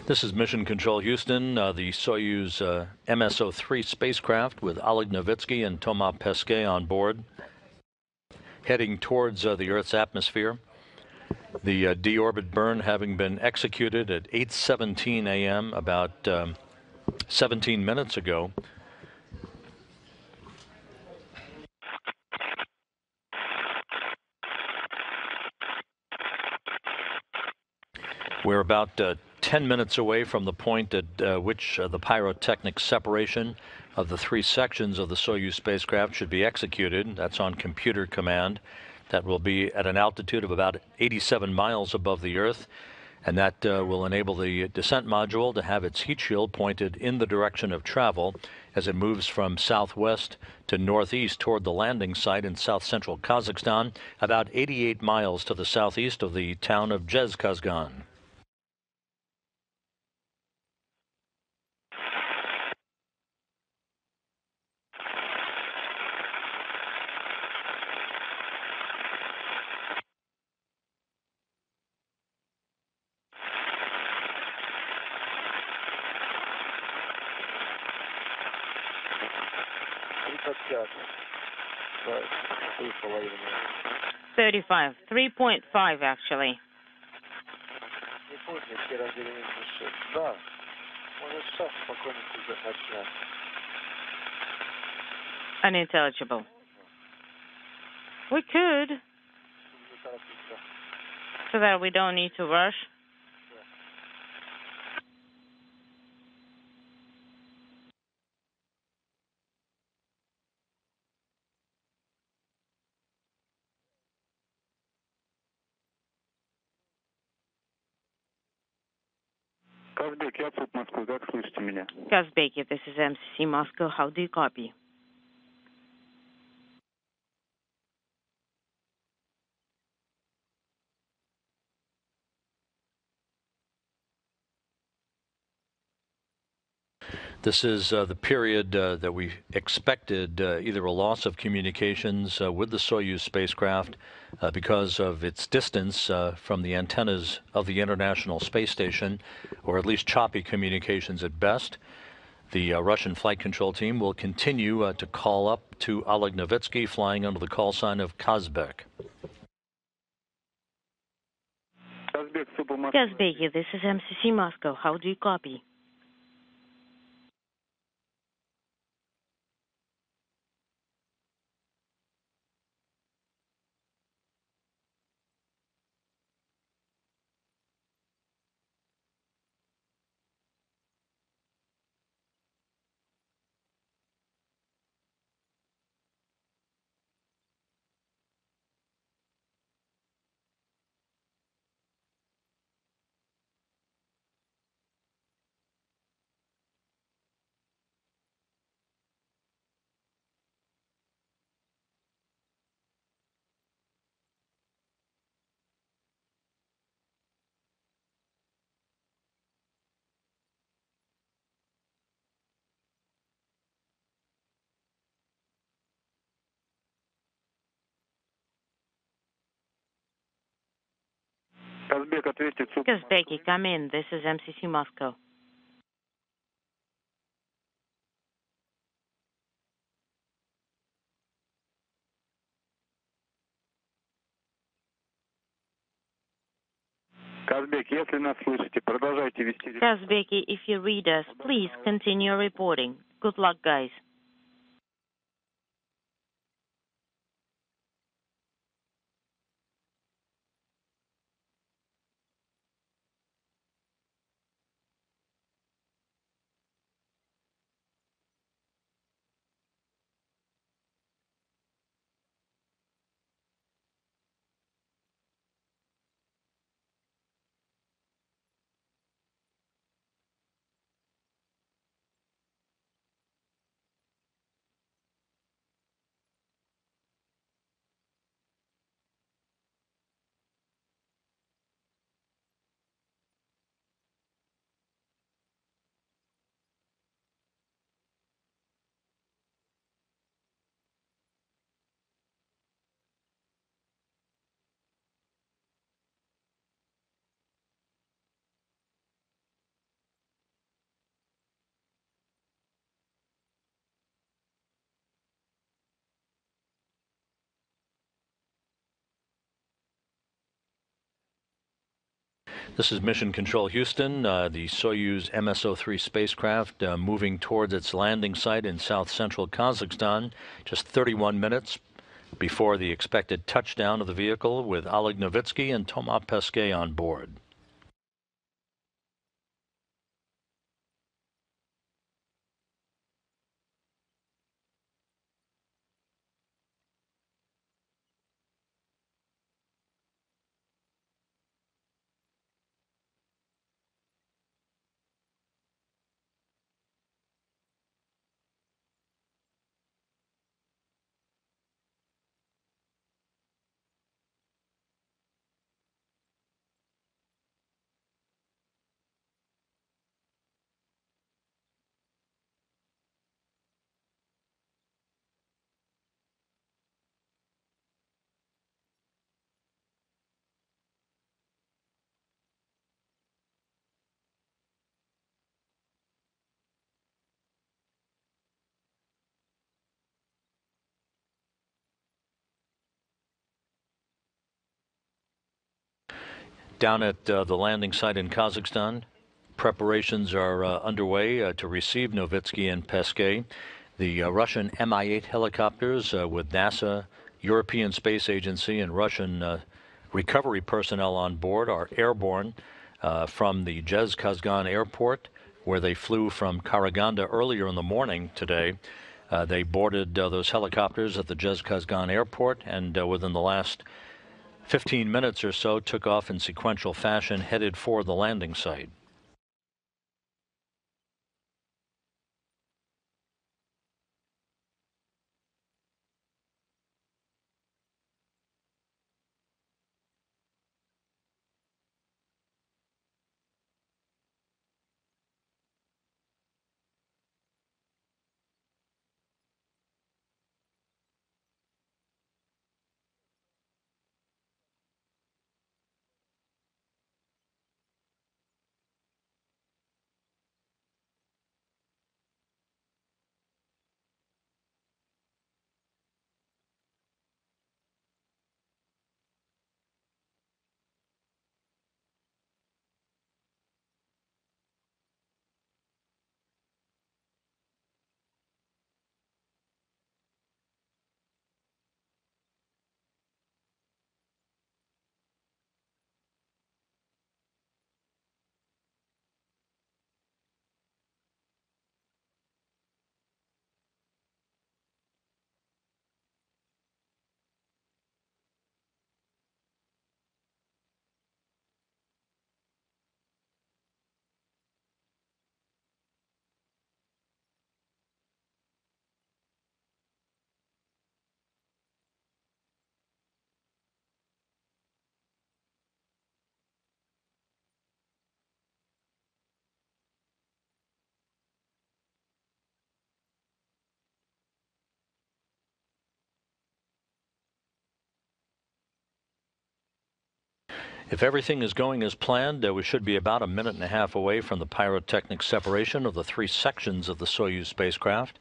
Speaker 1: This is Mission Control Houston, the Soyuz MS-03 spacecraft with Oleg Novitskiy and Thomas Pesquet on board, heading towards the Earth's atmosphere. The deorbit burn having been executed at 8:17 a.m. about 17 minutes ago. We're about 10 minutes away from the point at which the pyrotechnic separation of the 3 sections of the Soyuz spacecraft should be executed. That's on computer command. That will be at an altitude of about 87 miles above the Earth. And that will enable the descent module to have its heat shield pointed in the direction of travel as it moves from southwest to northeast toward the landing site in south-central Kazakhstan, about 88 miles to the southeast of the town of Zhezkazgan.
Speaker 4: Right.
Speaker 6: 35, 3.5 actually. Unintelligible. We could, so that we don't need to rush.
Speaker 5: Казбек, я ЦУП Москвы, как слышите меня?
Speaker 6: Kazbeki, this is MCC Moscow. How do you copy?
Speaker 1: This is the period that we expected either a loss of communications with the Soyuz spacecraft because of its distance from the antennas of the International Space Station, or at least choppy communications at best. The Russian flight control team will continue to call up to Oleg Novitskiy, flying under the call sign of Kazbek.
Speaker 6: Kazbeki, this is MCC Moscow. How do you copy?
Speaker 5: Казбек, ответьте ЦУП.
Speaker 6: Kazbeki, come in. This is MCC Moscow.
Speaker 5: Казбек, если нас слышите, продолжайте вести.
Speaker 6: Kazbeki, if you read us, please continue reporting. Good luck, guys.
Speaker 1: This is Mission Control Houston. The Soyuz MS-03 spacecraft moving towards its landing site in south-central Kazakhstan, just 31 minutes before the expected touchdown of the vehicle, with Oleg Novitskiy and Thomas Pesquet on board. Down at the landing site in Kazakhstan, preparations are underway to receive Novitskiy and Pesquet. The Russian Mi-8 helicopters with NASA, European Space Agency, and Russian recovery personnel on board are airborne from the Zhezkazgan airport, where they flew from Karaganda earlier in the morning today. They boarded those helicopters at the Zhezkazgan airport, and within the last 15 minutes or so took off in sequential fashion, headed for the landing site. If everything is going as planned, we should be about a minute and a half away from the pyrotechnic separation of the three sections of the Soyuz spacecraft.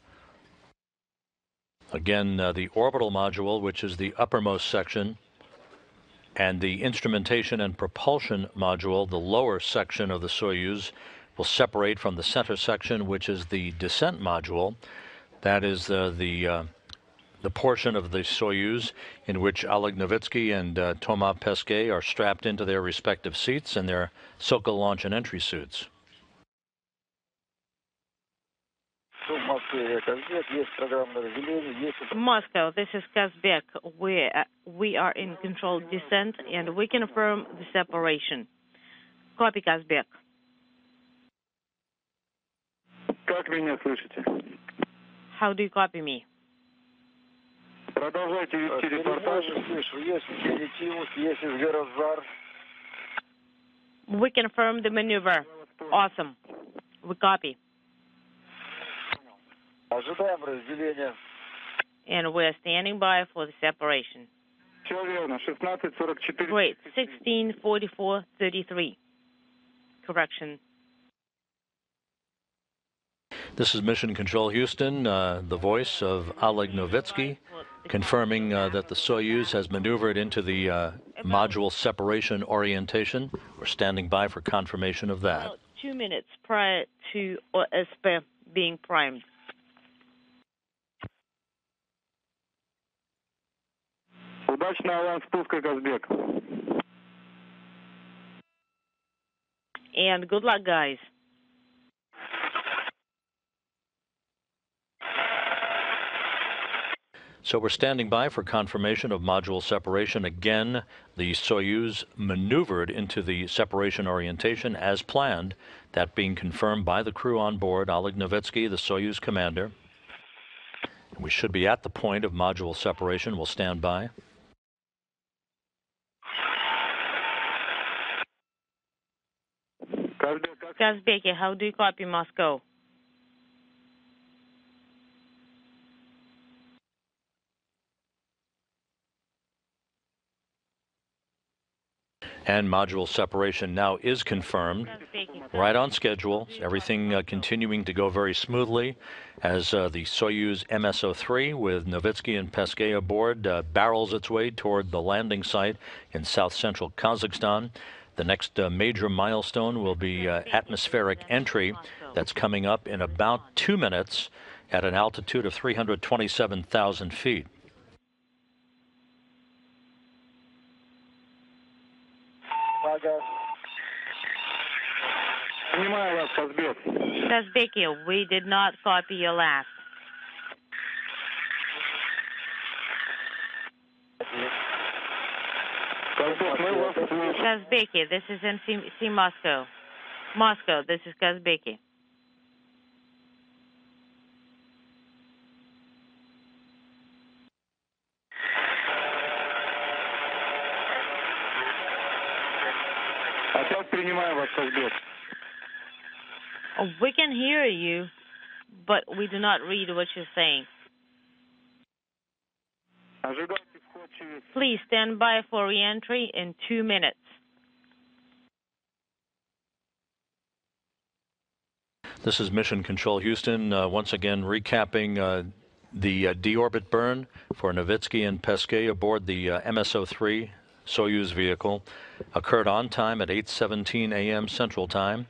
Speaker 1: Again, the orbital module, which is the uppermost section, and the instrumentation and propulsion module, the lower section of the Soyuz, will separate from the center section, which is the descent module. That is the portion of the Soyuz in which Oleg Novitskiy and Thomas Pesquet are strapped into their respective seats in their Sokol launch and entry suits.
Speaker 6: Moscow, this is Kazbek. We are in controlled descent, and we confirm the separation. Copy, Kazbek.
Speaker 5: Как меня слышите?
Speaker 6: How do you copy me?
Speaker 5: Продолжайте вести репортаж.
Speaker 6: We confirm the maneuver. Awesome. We copy.
Speaker 4: Ожидаем разделения.
Speaker 6: And we're standing by for the separation.
Speaker 5: Все верно. 16:44.
Speaker 6: Great. 16:44:33. Correction.
Speaker 1: This is Mission Control Houston, the voice of Oleg Novitskiy, confirming that the Soyuz has maneuvered into the module separation orientation. We're standing by for confirmation of that.
Speaker 6: About 2 minutes prior to OSP being primed.
Speaker 5: Удачного вам спуска, Казбек.
Speaker 6: And good luck, guys.
Speaker 1: So we're standing by for confirmation of module separation. Again, the Soyuz maneuvered into the separation orientation as planned, that being confirmed by the crew on board, Oleg Novitskiy, the Soyuz commander. We should be at the point of module separation. We'll stand by.
Speaker 6: Kazbek, how do you copy Moscow?
Speaker 1: And module separation now is confirmed, right on schedule. Everything continuing to go very smoothly as the Soyuz MS-03 with Novitskiy and Pesquet aboard barrels its way toward the landing site in south-central Kazakhstan. The next major milestone will be atmospheric entry. That's coming up in about 2 minutes at an altitude of 327,000 feet.
Speaker 6: Kazbeki, we did not copy your last. Kazbeki, this is MC Moscow. Moscow, this is Kazbeki. We can hear you, but we do not read what you're saying. Please stand by for reentry in 2 minutes.
Speaker 1: This is Mission Control Houston, once again recapping the deorbit burn for Novitskiy and Pesquet aboard the MS-03 Soyuz vehicle. Occurred on time at 8:17 a.m. Central Time,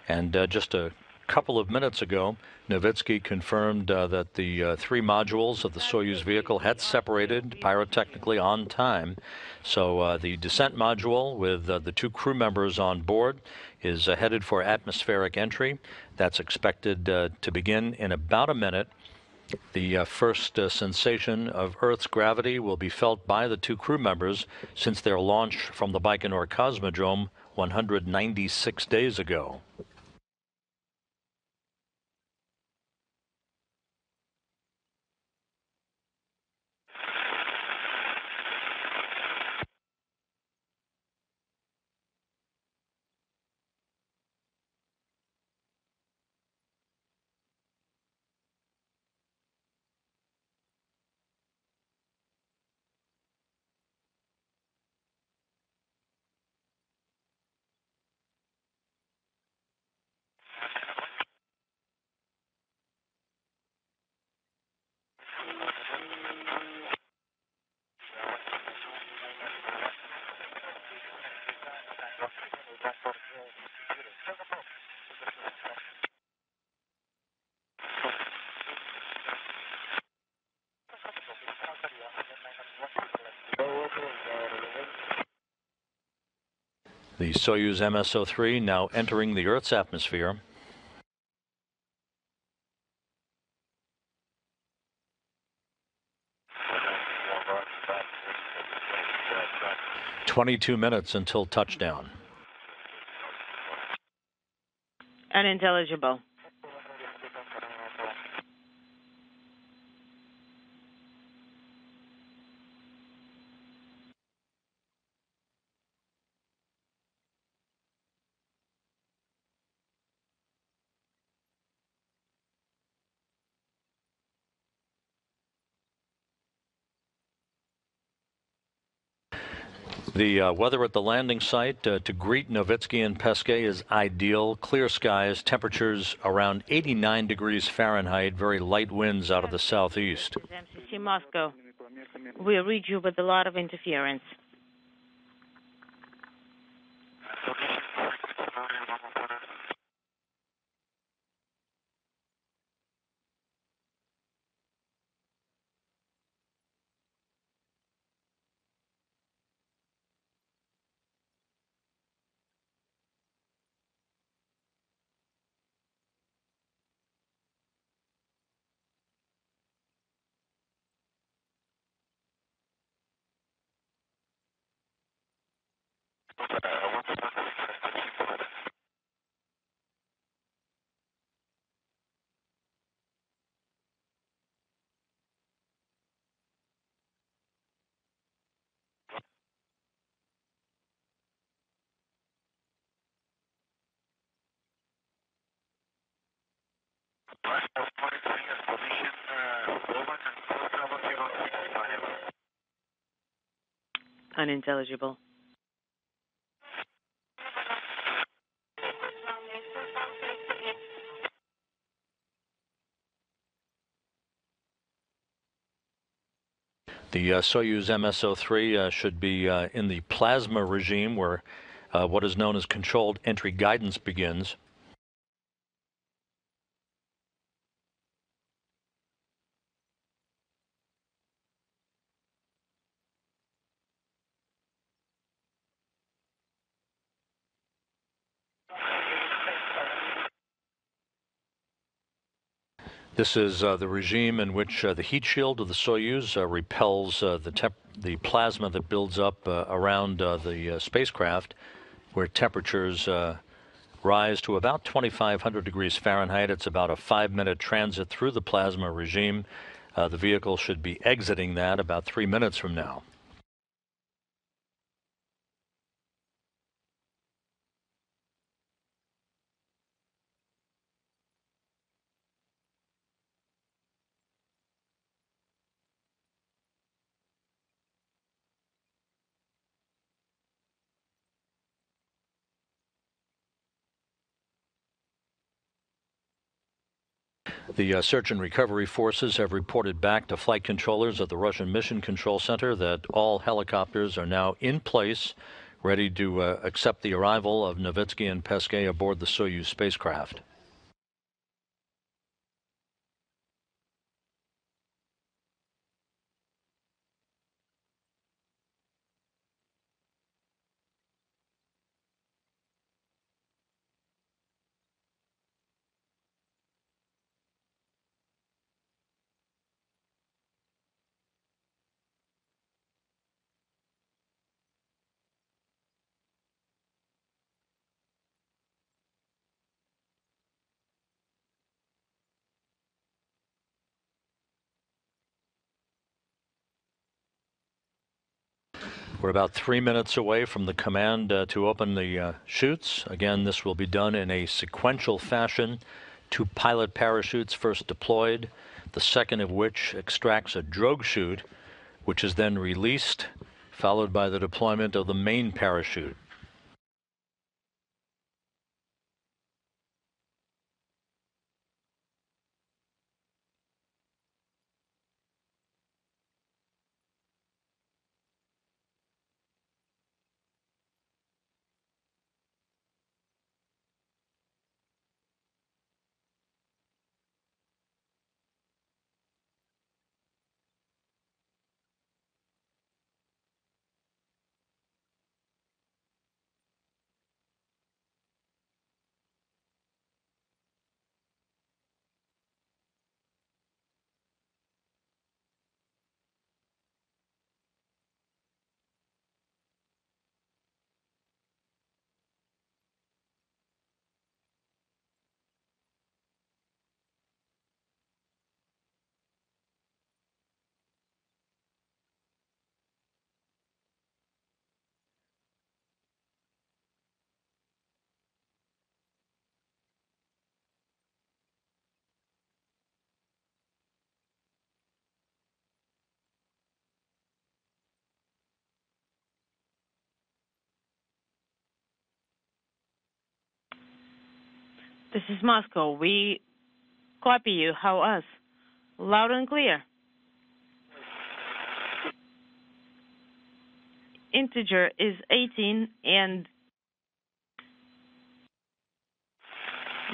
Speaker 1: and just a couple of minutes ago, Novitskiy confirmed that the 3 modules of the Soyuz vehicle had separated pyrotechnically on time. So the descent module with the 2 crew members on board is headed for atmospheric entry. That's expected to begin in about a minute. The first sensation of Earth's gravity will be felt by the 2 crew members since their launch from the Baikonur Cosmodrome 196 days ago. The Soyuz MS-03 now entering the Earth's atmosphere. "22 minutes until touchdown."
Speaker 6: Unintelligible.
Speaker 1: The weather at the landing site to greet Novitskiy and Pesquet is ideal. Clear skies, temperatures around 89 degrees Fahrenheit, very light winds out of the southeast.
Speaker 6: MCC Moscow. We read you with a lot of interference. Unintelligible.
Speaker 1: The Soyuz MS-03 should be in the plasma regime, where what is known as controlled entry guidance begins. This is the regime in which the heat shield of the Soyuz repels the plasma that builds up around the spacecraft, where temperatures rise to about 2,500 degrees Fahrenheit. It's about a 5-minute transit through the plasma regime. The vehicle should be exiting that about 3 minutes from now. The search and recovery forces have reported back to flight controllers at the Russian Mission Control Center that all helicopters are now in place, ready to accept the arrival of Novitskiy and Pesquet aboard the Soyuz spacecraft. We're about 3 minutes away from the command to open the chutes. Again, this will be done in a sequential fashion. 2 pilot parachutes first deployed, the second of which extracts a drogue chute, which is then released, followed by the deployment of the main parachute.
Speaker 6: This is Moscow. We copy you. How us? Loud and clear. Integer is 18 and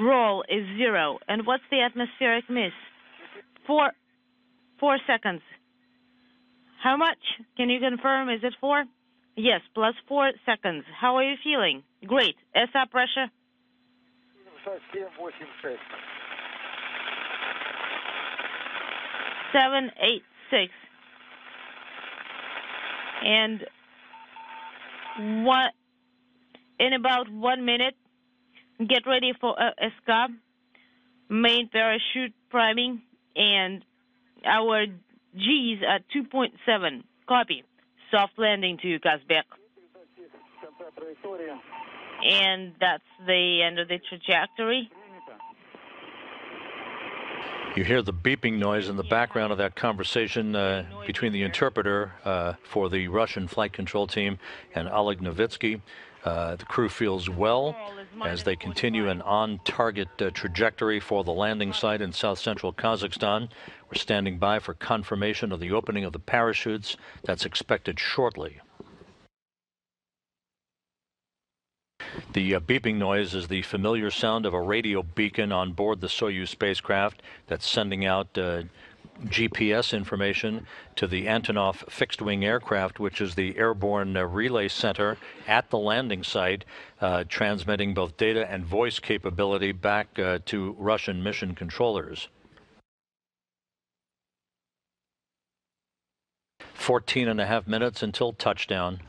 Speaker 6: roll is 0. And what's the atmospheric miss? 4 seconds. How much? Can you confirm? Is it 4? Yes, plus 4 seconds. How are you feeling? Great. SR pressure? 786. And in about 1 minute, get ready for ESCAP, main parachute priming, and our G's at 2.7. Copy. Soft landing to you, Kazbek. And that's the end of the trajectory.
Speaker 1: You hear the beeping noise in the background of that conversation between the interpreter for the Russian flight control team and Oleg Novitskiy. The crew feels well as they continue an on-target trajectory for the landing site in south-central Kazakhstan. We're standing by for confirmation of the opening of the parachutes. That's expected shortly. The beeping noise is the familiar sound of a radio beacon on board the Soyuz spacecraft that's sending out GPS information to the Antonov fixed-wing aircraft, which is the airborne relay center at the landing site, transmitting both data and voice capability back to Russian mission controllers. 14.5 minutes until touchdown.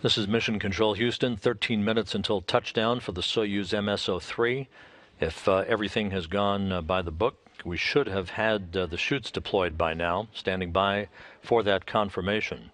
Speaker 1: This is Mission Control Houston, 13 minutes until touchdown for the Soyuz MS-03. If everything has gone by the book, we should have had the chutes deployed by now, standing by for that confirmation.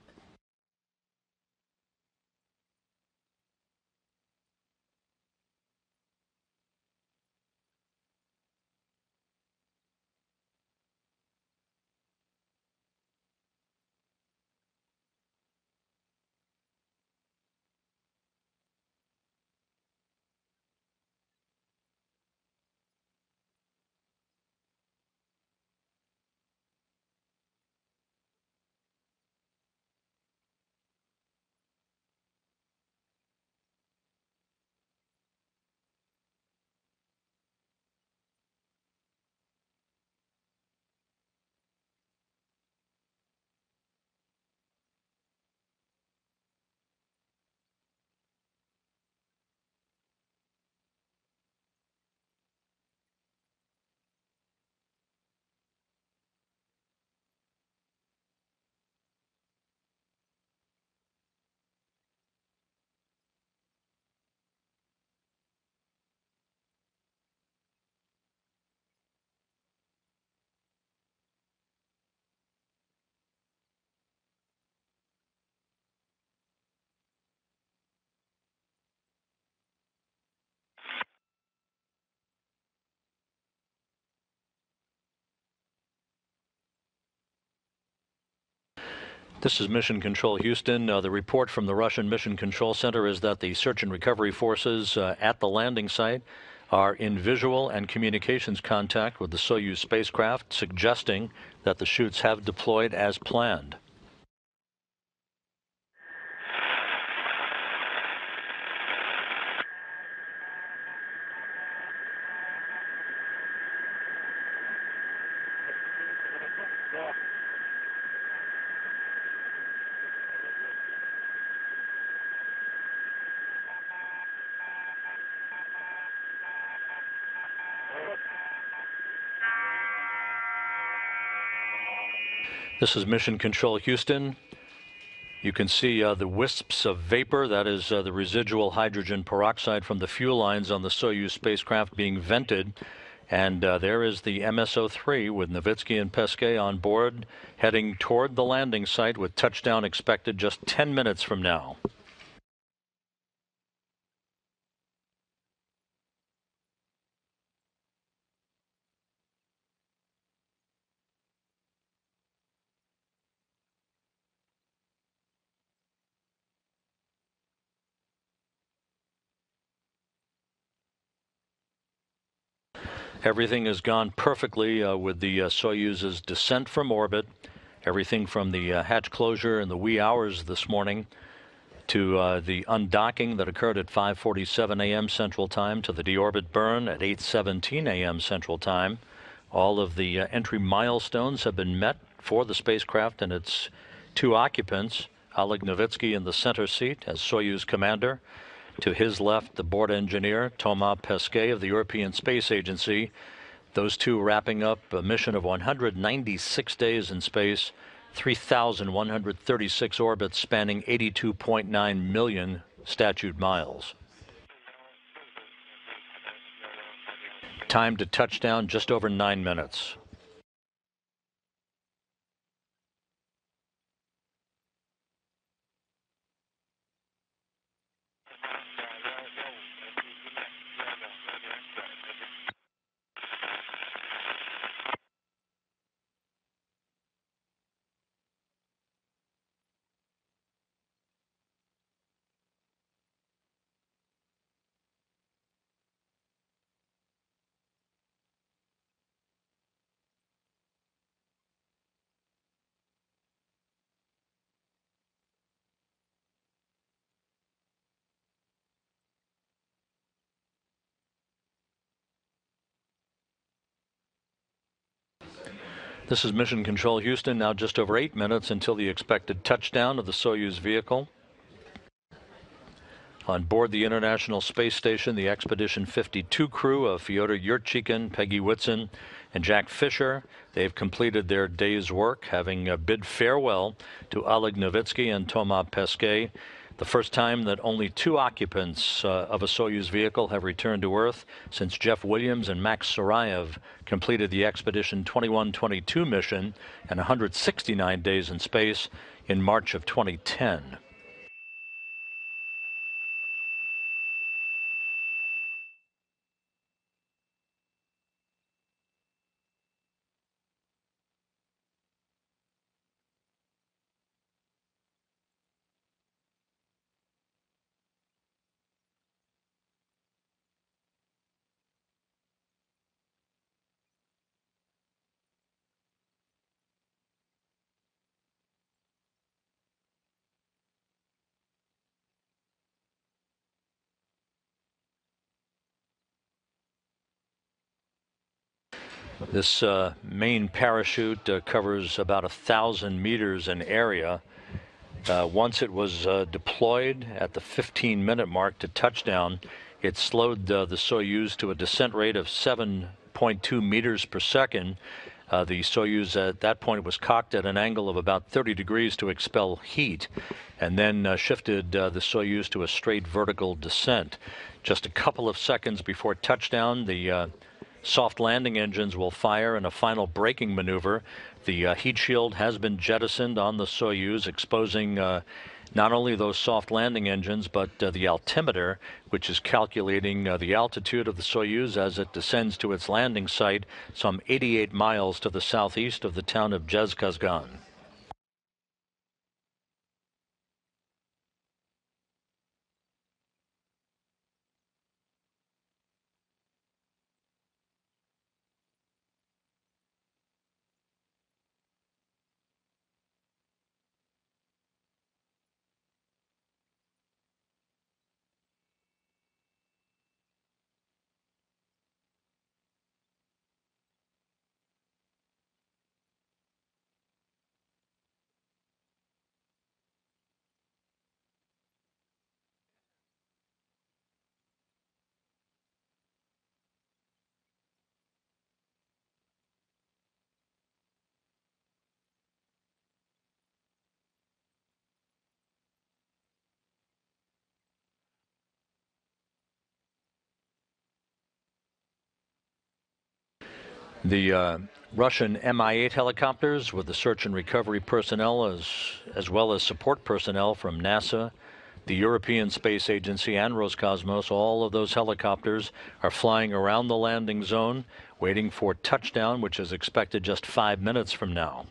Speaker 1: This is Mission Control Houston. The report from the Russian Mission Control Center is that the search and recovery forces at the landing site are in visual and communications contact with the Soyuz spacecraft, suggesting that the chutes have deployed as planned. This is Mission Control Houston. You can see the wisps of vapor. That is the residual hydrogen peroxide from the fuel lines on the Soyuz spacecraft being vented. And there is the MS-03 with Novitskiy and Pesquet on board, heading toward the landing site with touchdown expected just 10 minutes from now. Everything has gone perfectly with the Soyuz's descent from orbit. Everything from the hatch closure in the wee hours this morning to the undocking that occurred at 5:47 a.m. Central Time to the deorbit burn at 8:17 a.m. Central Time. All of the entry milestones have been met for the spacecraft and its two occupants, Oleg Novitskiy in the center seat as Soyuz commander. To his left, the board engineer, Thomas Pesquet of the European Space Agency. Those two wrapping up a mission of 196 days in space, 3,136 orbits spanning 82.9 million statute miles. Time to touchdown just over 9 minutes. This is Mission Control Houston, now just over 8 minutes until the expected touchdown of the Soyuz vehicle. On board the International Space Station, the Expedition 52 crew of Fyodor Yurchikhin, Peggy Whitson, and Jack Fisher. They've completed their day's work, having bid farewell to Oleg Novitskiy and Thomas Pesquet. The first time that only two occupants of a Soyuz vehicle have returned to Earth since Jeff Williams and Max Sarayev completed the Expedition 21-22 mission and 169 days in space in March of 2010. This main parachute covers about 1,000 meters in area. Once it was deployed at the 15-minute mark to touchdown, it slowed the Soyuz to a descent rate of 7.2 meters per second. The Soyuz at that point was cocked at an angle of about 30 degrees to expel heat, and then shifted the Soyuz to a straight vertical descent. Just a couple of seconds before touchdown, the soft landing engines will fire in a final braking maneuver. The heat shield has been jettisoned on the Soyuz, exposing not only those soft landing engines, but the altimeter, which is calculating the altitude of the Soyuz as it descends to its landing site some 88 miles to the southeast of the town of Zhezkazgan. The Russian Mi-8 helicopters with the search and recovery personnel as well as support personnel from NASA, the European Space Agency, and Roscosmos, all of those helicopters are flying around the landing zone, waiting for touchdown, which is expected just 5 minutes from now.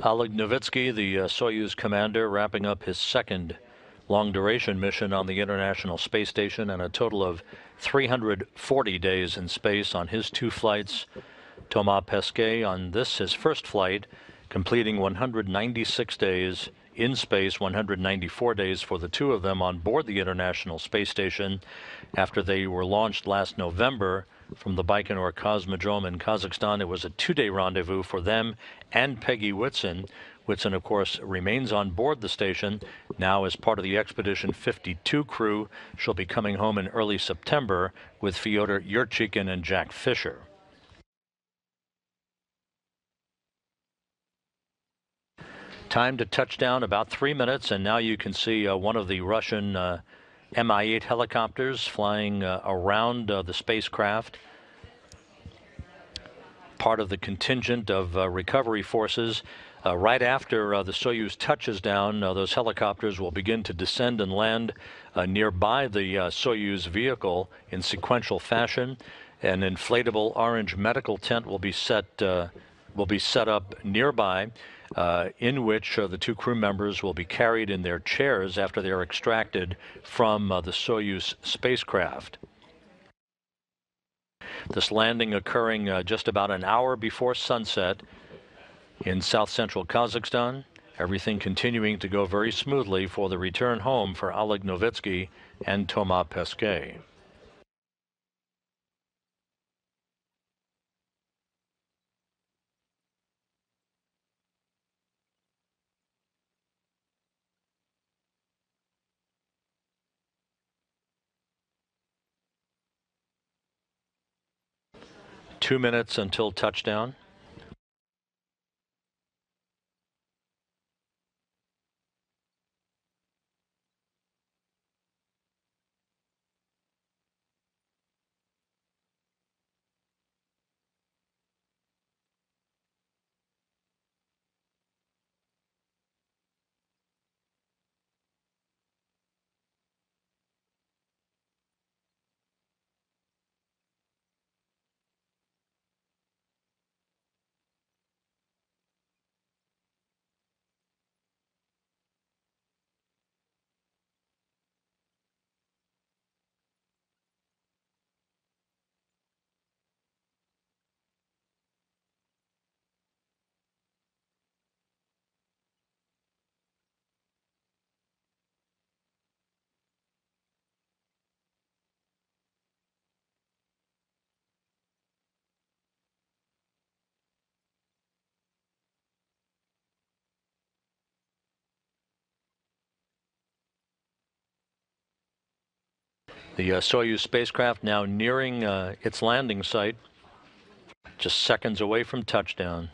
Speaker 1: Oleg Novitskiy, the Soyuz commander, wrapping up his second long-duration mission on the International Space Station, and a total of 340 days in space on his two flights. Thomas Pesquet on this, his first flight, completing 196 days in space, 194 days for the two of them on board the International Space Station after they were launched last November from the Baikonur Cosmodrome in Kazakhstan. It was a two-day rendezvous for them and Peggy Whitson. Whitson, of course, remains on board the station now as part of the Expedition 52 crew. She'll be coming home in early September with Fyodor Yurchikhin and Jack Fisher. Time to touchdown, about 3 minutes, and now you can see one of the Russian Mi-8 helicopters flying around the spacecraft. Part of the contingent of recovery forces. Right after the Soyuz touches down, those helicopters will begin to descend and land nearby the Soyuz vehicle in sequential fashion. An inflatable orange medical tent will be set up nearby, in which the two crew members will be carried in their chairs after they are extracted from the Soyuz spacecraft. This landing occurring just about an hour before sunset in south-central Kazakhstan. Everything continuing to go very smoothly for the return home for Oleg Novitskiy and Thomas Pesquet. Two minutes until touchdown. The Soyuz spacecraft now nearing its landing site, just seconds away from touchdown.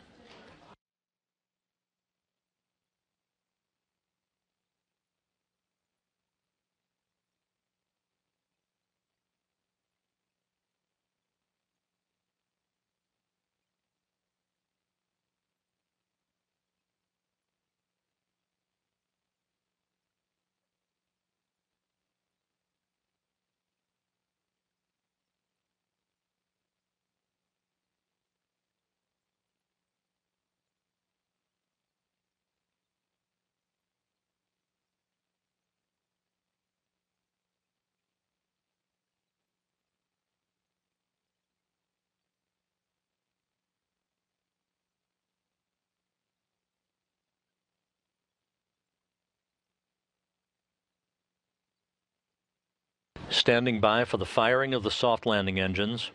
Speaker 1: Standing by for the firing of the soft landing engines.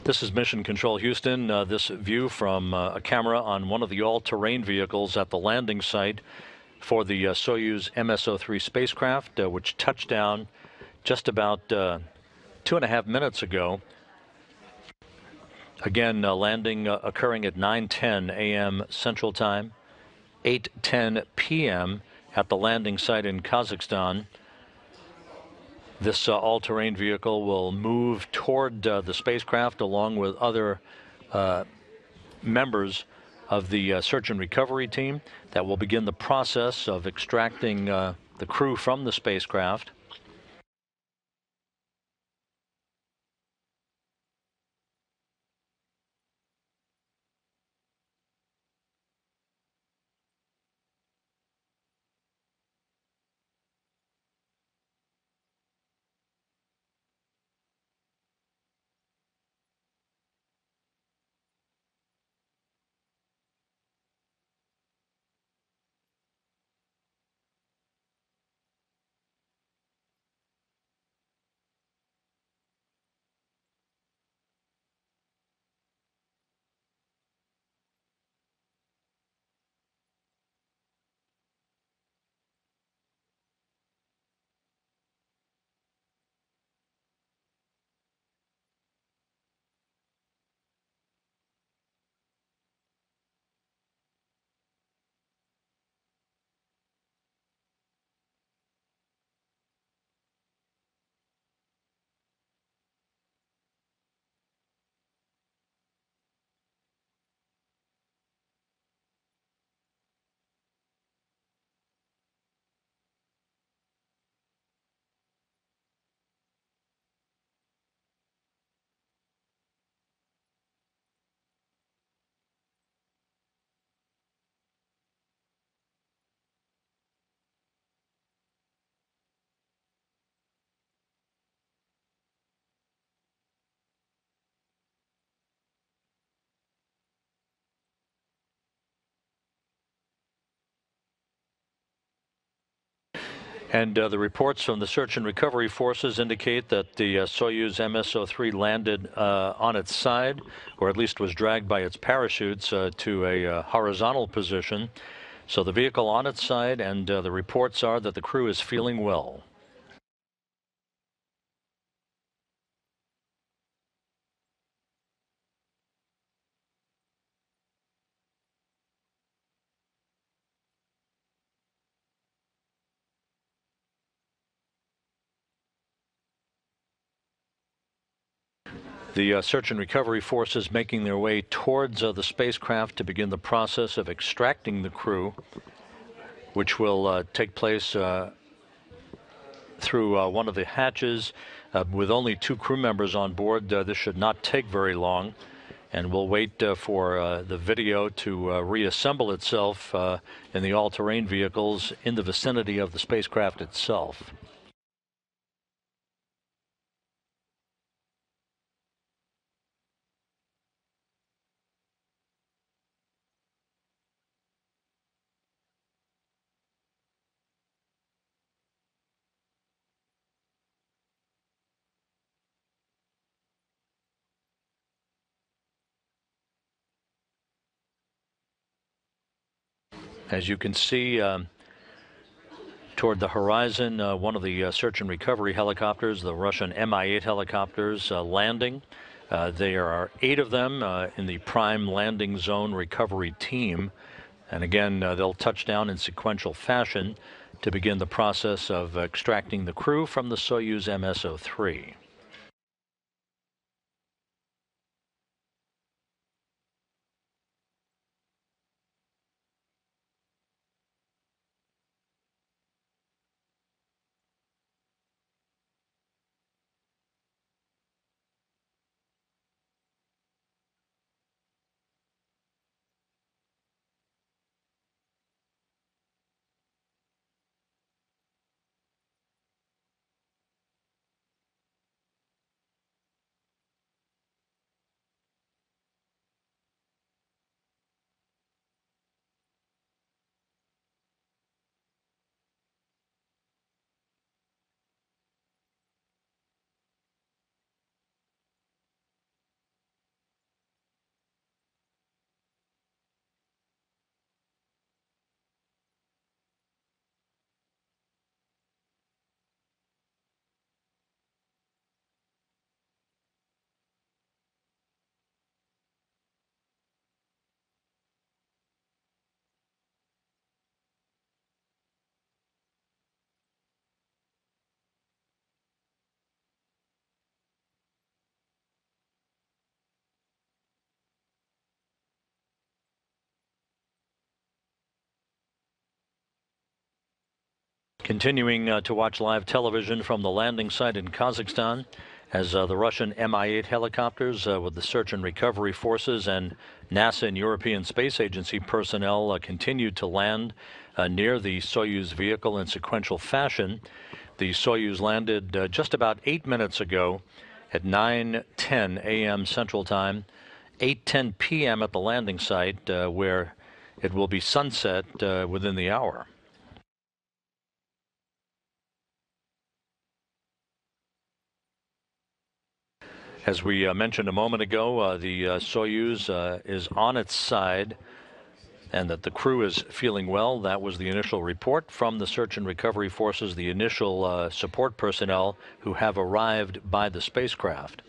Speaker 1: This is Mission Control Houston. This view from a camera on one of the all-terrain vehicles at the landing site for the Soyuz MS-03 spacecraft, which touched down just about 2.5 minutes ago. Again, landing occurring at 9:10 a.m. Central Time, 8:10 p.m. at the landing site in Kazakhstan. This all-terrain vehicle will move toward the spacecraft along with other members of the search and recovery team that will begin the process of extracting the crew from the spacecraft. And the reports from the search and recovery forces indicate that the Soyuz MS-03 landed on its side, or at least was dragged by its parachutes to a horizontal position. So the vehicle on its side, and the reports are that the crew is feeling well. The search and recovery forces making their way towards the spacecraft to begin the process of extracting the crew, which will take place through one of the hatches. With only 2 crew members on board, this should not take very long. And we'll wait for the video to reassemble itself in the all-terrain vehicles in the vicinity of the spacecraft itself. As you can see toward the horizon, one of the search and recovery helicopters, the Russian Mi-8 helicopters, landing. There are 8 of them in the prime landing zone recovery team. And again, they'll touch down in sequential fashion to begin the process of extracting the crew from the Soyuz MS-03. Continuing to watch live television from the landing site in Kazakhstan as the Russian Mi-8 helicopters with the search and recovery forces and NASA and European Space Agency personnel continued to land near the Soyuz vehicle in sequential fashion. The Soyuz landed just about 8 minutes ago at 9:10 a.m. Central Time, 8:10 p.m. at the landing site, where it will be sunset within the hour. As we mentioned a moment ago, the Soyuz is on its side and that the crew is feeling well. That was the initial report from the search and recovery forces, the initial support personnel who have arrived by the spacecraft.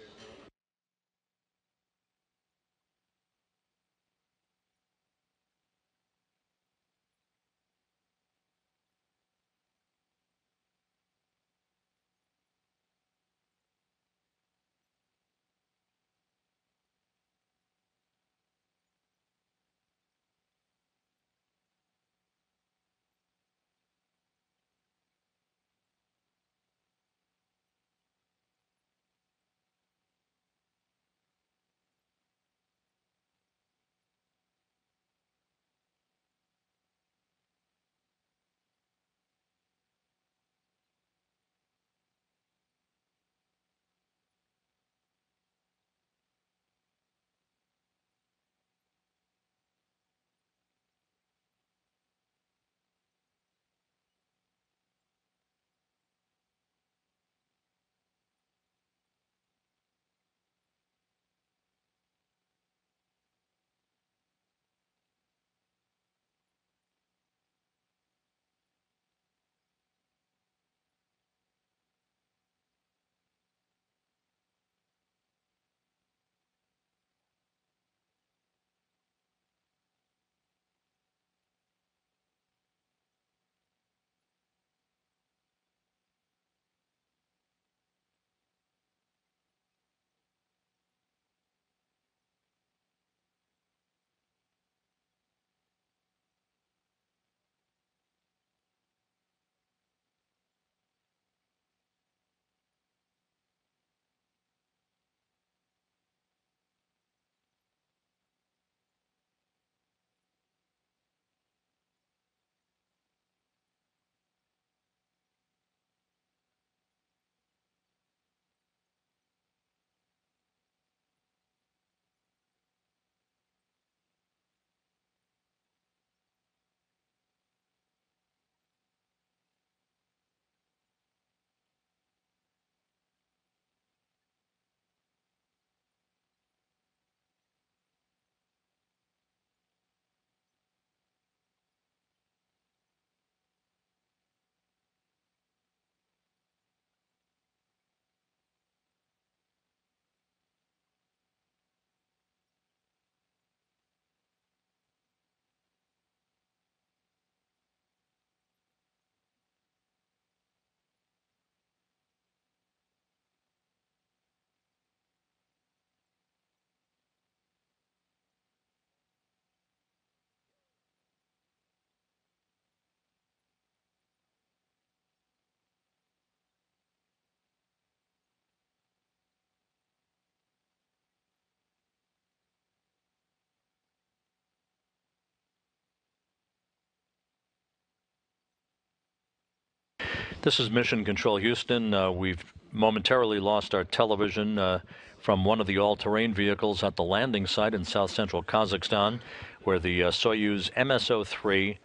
Speaker 1: This is Mission Control Houston. We've momentarily lost our television from one of the all-terrain vehicles at the landing site in south-central Kazakhstan, where the Soyuz MS-03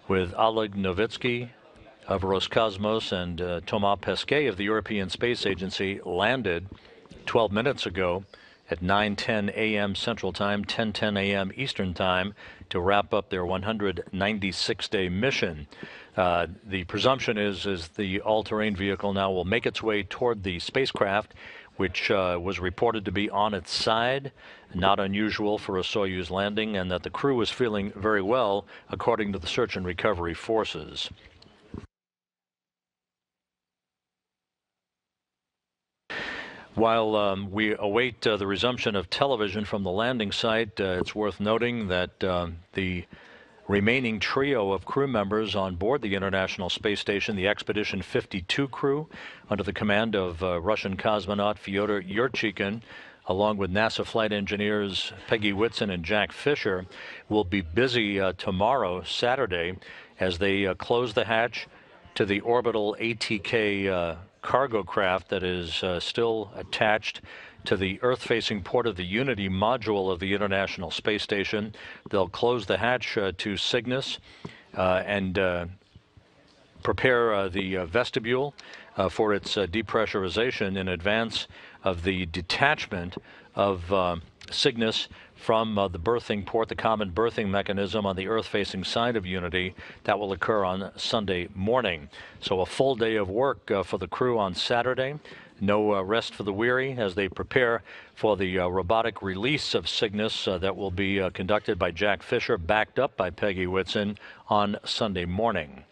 Speaker 1: with Oleg Novitskiy of Roscosmos and Thomas Pesquet of the European Space Agency landed 12 minutes ago at 9:10 a.m. Central Time, 10:10 a.m. Eastern Time, to wrap up their 196-day mission. The presumption is the all-terrain vehicle now will make its way toward the spacecraft, which was reported to be on its side, not unusual for a Soyuz landing, and that the crew was feeling very well, according to the search and recovery forces. While we await the resumption of television from the landing site, it's worth noting that the remaining trio of crew members on board the International Space Station, the Expedition 52 crew, under the command of Russian cosmonaut Fyodor Yurchikhin, along with NASA flight engineers Peggy Whitson and Jack Fisher, will be busy tomorrow, Saturday, as they close the hatch to the orbital ATK cargo craft that is still attached to the Earth-facing port of the Unity module of the International Space Station. They'll close the hatch to Cygnus and prepare the vestibule for its depressurization in advance of the detachment of Cygnus from the berthing port, the common berthing mechanism on the Earth-facing side of Unity. That will occur on Sunday morning. So a full day of work for the crew on Saturday. No rest for the weary as they prepare for the robotic release of Cygnus that will be conducted by Jack Fisher, backed up by Peggy Whitson, on Sunday morning.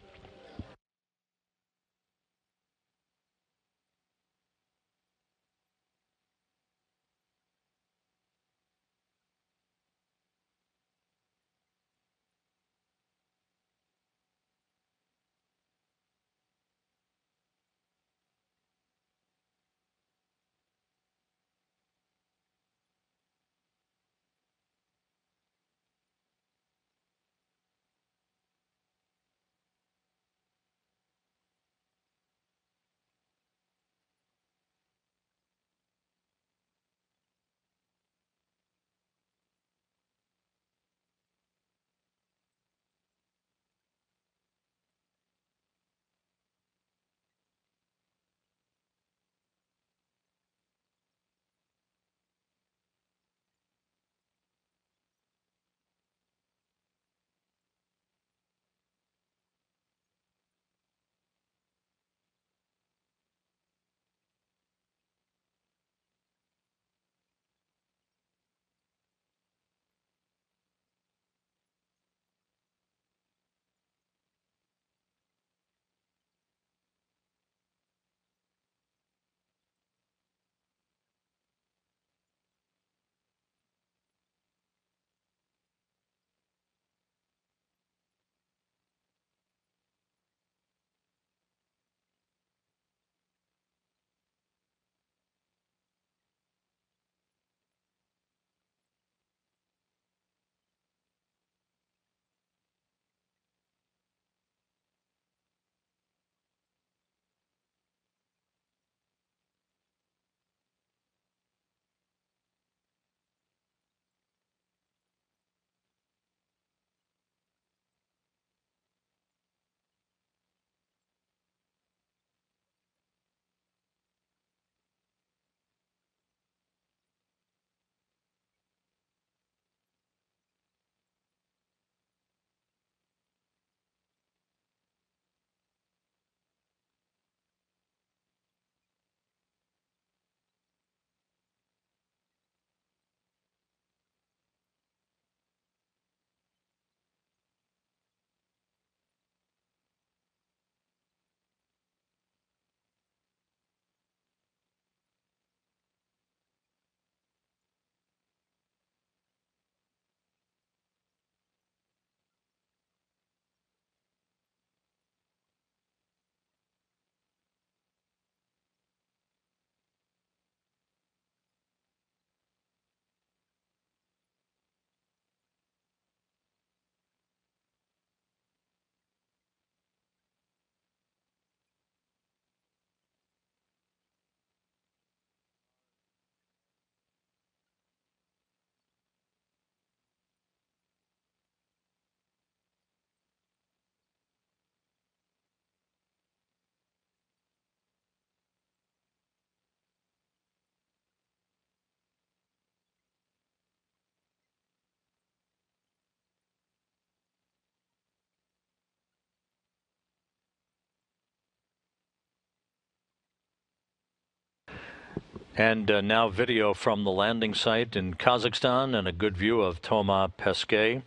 Speaker 1: And now video from the landing site in Kazakhstan and a good view of Thomas Pesquet.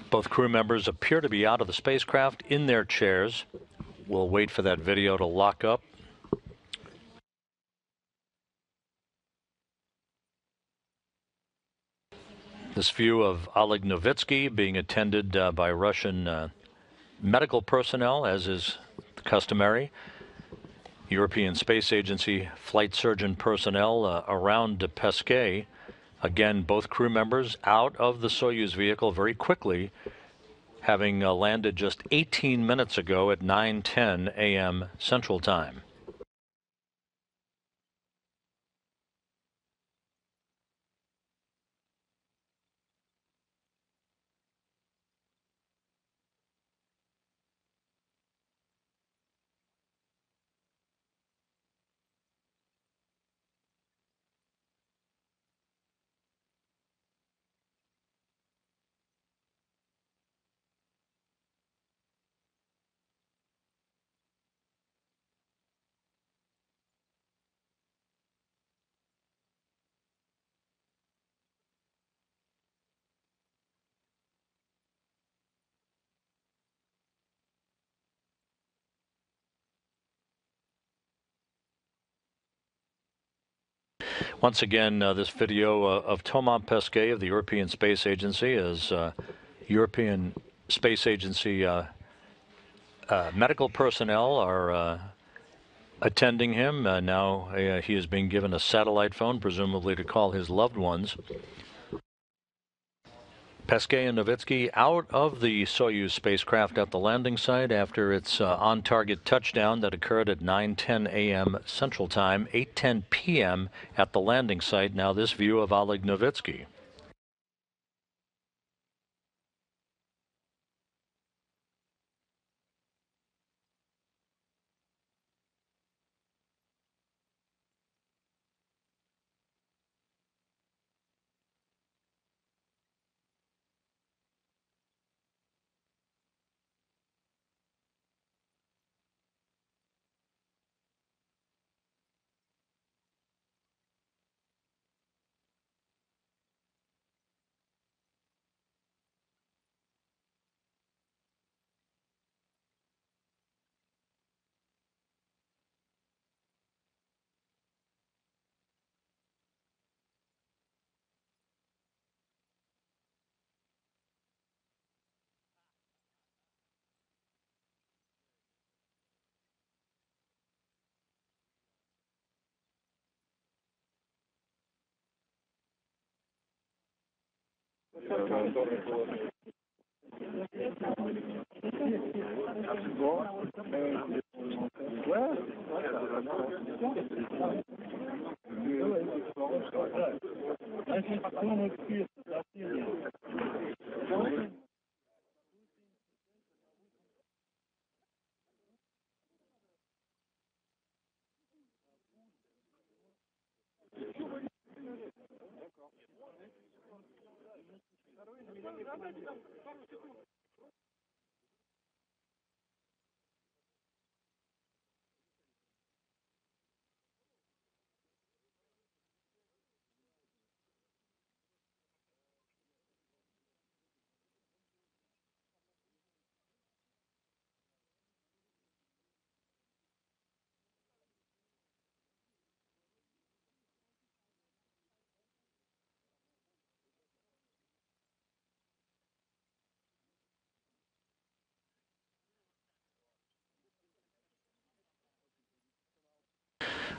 Speaker 1: Both crew members appear to be out of the spacecraft in their chairs. We'll wait for that video to lock up. This view of Oleg Novitskiy being attended by Russian medical personnel, as is customary. European Space Agency flight surgeon personnel around Pesquet. Again, both crew members out of the Soyuz vehicle very quickly, having landed just 18 minutes ago at 9:10 a.m. Central Time. Once again, this video of Thomas Pesquet of the European Space Agency, as European Space Agency medical personnel are attending him. Now he is being given a satellite phone, presumably to call his loved ones. Pesquet and Novitskiy out of the Soyuz spacecraft at the landing site after its on-target touchdown that occurred at 9:10 a.m. Central Time, 8:10 p.m. at the landing site. Now this view of Oleg Novitskiy.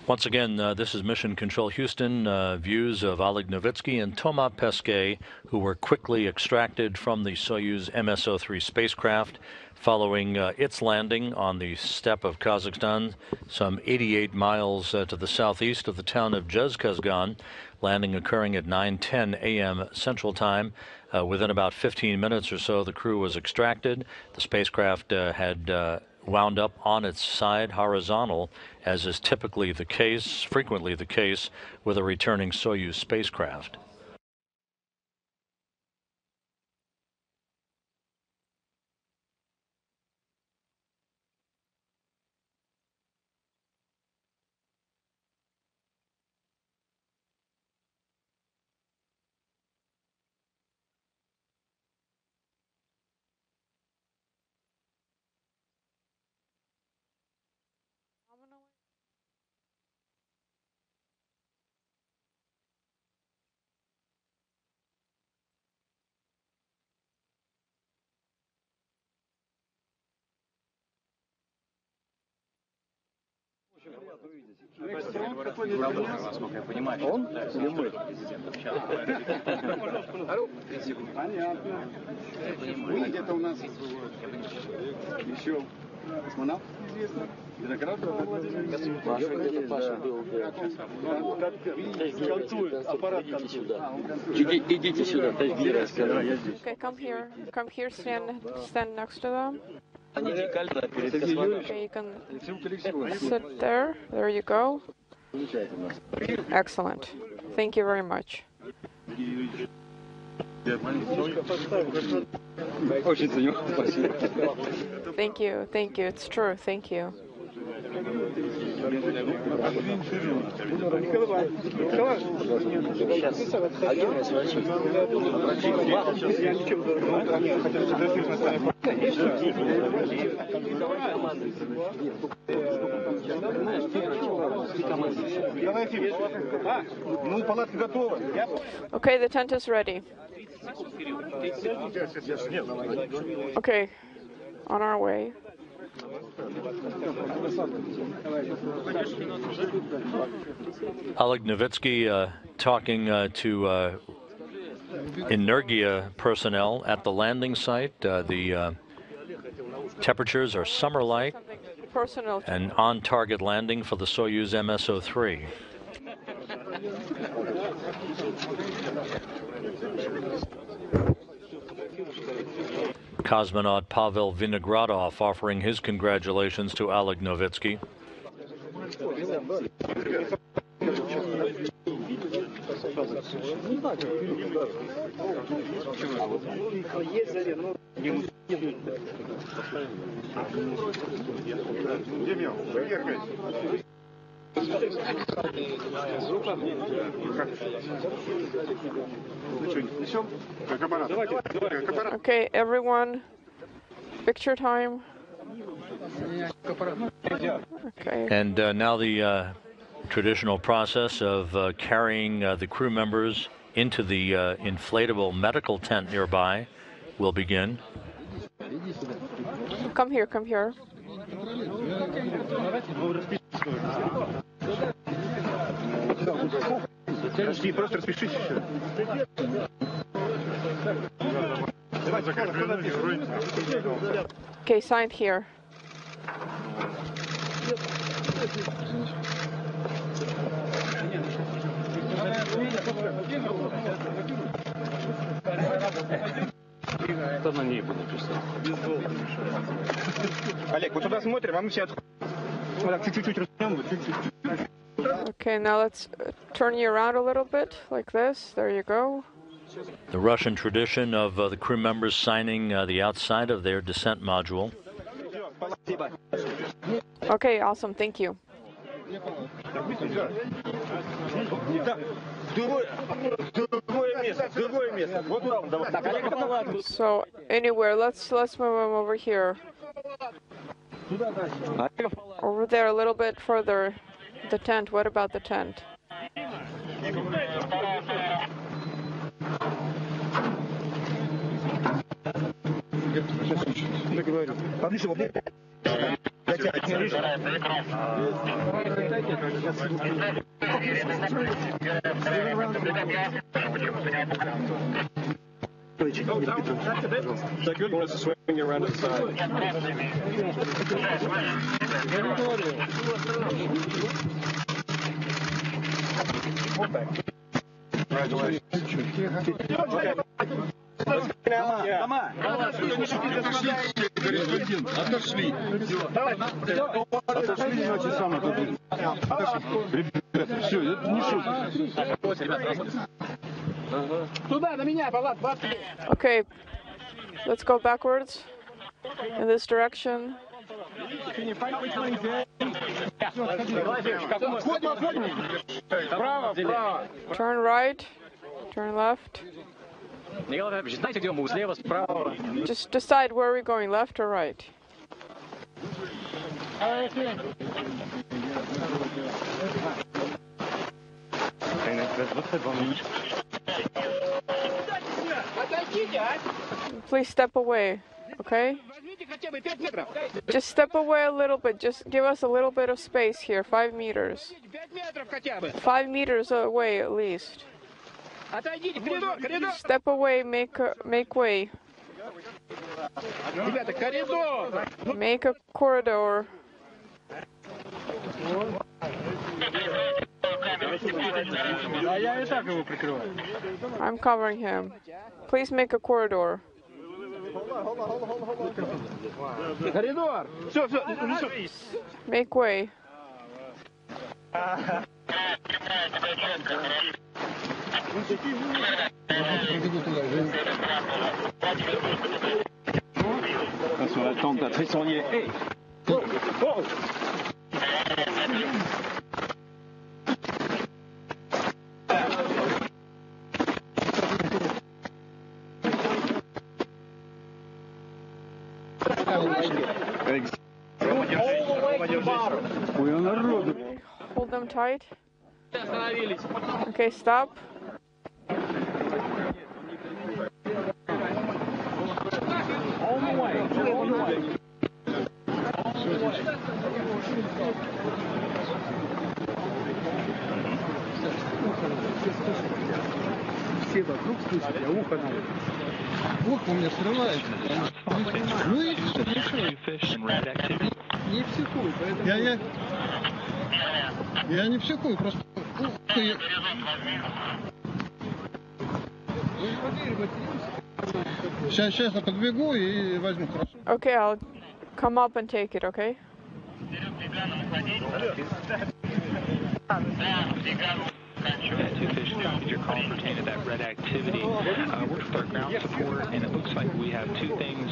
Speaker 1: Once again, this is Mission Control Houston. Views of Oleg Novitskiy and Thomas Pesquet, who were quickly extracted from the Soyuz MS-03 spacecraft following its landing on the steppe of Kazakhstan, some 88 miles to the southeast of the town of Zhezkazgan, landing occurring at 9:10 a.m. Central Time. Within about 15 minutes or so, the crew was extracted. The spacecraft had wound up on its side horizontal, as is typically the case, frequently the case, with a returning Soyuz spacecraft.
Speaker 7: Okay, come here. Come here, stand next to them. Okay, you can sit there. There you go. Excellent. Thank you very much. Thank you. Thank you. It's true. Thank you. Okay, the tent is ready. Okay, on our way.
Speaker 1: Oleg Novitskiy talking to Energia personnel at the landing site. The temperatures are summer-like, and on-target landing for the Soyuz MS-03. Cosmonaut Pavel Vinogradov offering his congratulations to Oleg Novitskiy.
Speaker 7: Okay, everyone, picture time. Okay.
Speaker 1: And now the traditional process of carrying the crew members into the inflatable medical tent nearby will begin.
Speaker 7: Come here, come here. Okay, sign here.
Speaker 5: Олег, вот туда смотрим, а мы все чуть-чуть растянем, чуть-чуть.
Speaker 7: Okay, now let's turn you around a little bit, like this. There you go.
Speaker 1: The Russian tradition of the crew members signing the outside of their descent module.
Speaker 7: Okay, awesome. Thank you. So anywhere, let's move him over here. Over there, a little bit further. The tent. What about the tent?
Speaker 4: That good one is swinging around to the side. Отошли. Отошли, значит, сам отошли. Ребята, все, это не шутка.
Speaker 7: Okay, let's go backwards in this direction. Turn right, turn left. Just decide where we're going, left or right. Please step away, okay? Just step away a little bit. Just give us a little bit of space here. 5 meters. 5 meters away at least. Step away. Make way. Make a corridor. I'm covering him. Please make a corridor. Make way.
Speaker 8: Sur la tente d'Atrisonier. Hey.
Speaker 7: Hold them tight. Okay, stop.
Speaker 9: Все вокруг слышат, а ухо надо. Ухо у меня срывается. Ну и все, не психуй, поэтому... Я не психую, просто... Сейчас я подбегу и возьму, хорошо?
Speaker 7: Okay, I'll come up and take it, okay?
Speaker 10: Your call pertained to that red activity. Worked with our ground support, and it looks like we have two things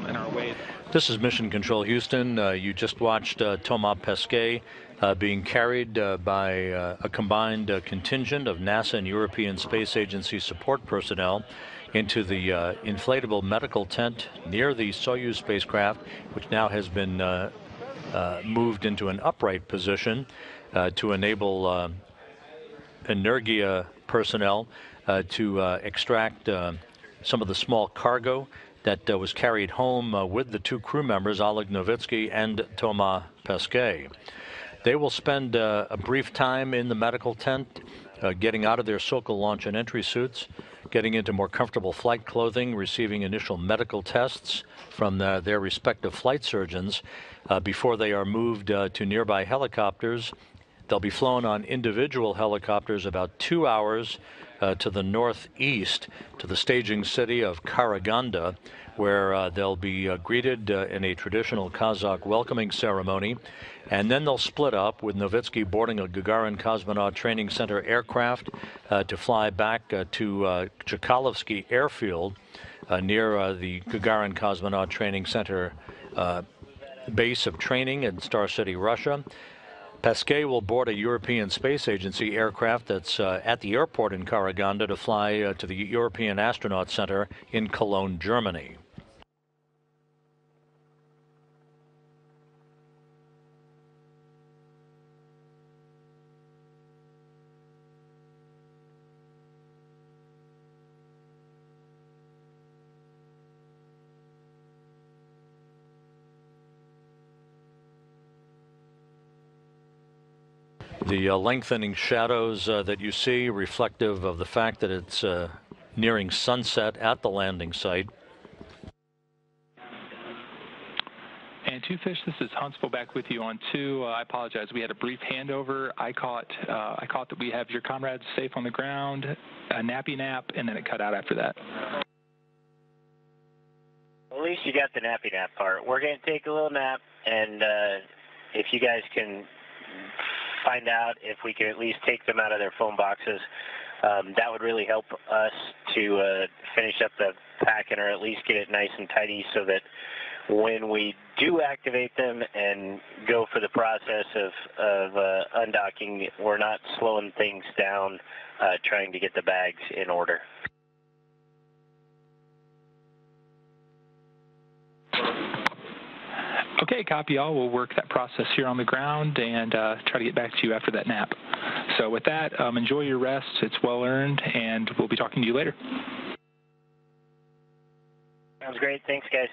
Speaker 10: in our way.
Speaker 1: This is Mission Control Houston. You just watched Thomas Pesquet being carried by a combined contingent of NASA and European Space Agency support personnel into the inflatable medical tent near the Soyuz spacecraft, which now has been moved into an upright position to enable Energia personnel to extract some of the small cargo that was carried home with the two crew members, Oleg Novitskiy and Thomas Pesquet. They will spend a brief time in the medical tent, getting out of their Sokol launch and entry suits, getting into more comfortable flight clothing, receiving initial medical tests from their respective flight surgeons before they are moved to nearby helicopters. They'll be flown on individual helicopters about 2 hours to the northeast to the staging city of Karaganda, where they'll be greeted in a traditional Kazakh welcoming ceremony. And then they'll split up, with Novitskiy boarding a Gagarin Cosmonaut Training Center aircraft to fly back to Chkalovsky Airfield near the Gagarin Cosmonaut Training Center base of training in Star City, Russia. Pesquet will board a European Space Agency aircraft that's at the airport in Karaganda to fly to the European Astronaut Center in Cologne, Germany. The lengthening shadows that you see, reflective of the fact that it's nearing sunset at the landing site.
Speaker 10: And Two Fish, this is Huntsville back with you on 2. I apologize. We had a brief handover. I caught that we have your comrades safe on the ground, a nappy nap, and then it cut out after that.
Speaker 11: Well, at least you got the nappy nap part. We're going to take a little nap, and if you guys can find out if we can at least take them out of their phone boxes, that would really help us to finish up the packing, or at least get it nice and tidy, so that when we do activate them and go for the process of undocking, we're not slowing things down trying to get the bags in order.
Speaker 10: Okay, copy all. We'll work that process here on the ground and try to get back to you after that nap. So with that, enjoy your rest. It's well earned, and we'll be talking to you later.
Speaker 11: Sounds great. Thanks, guys.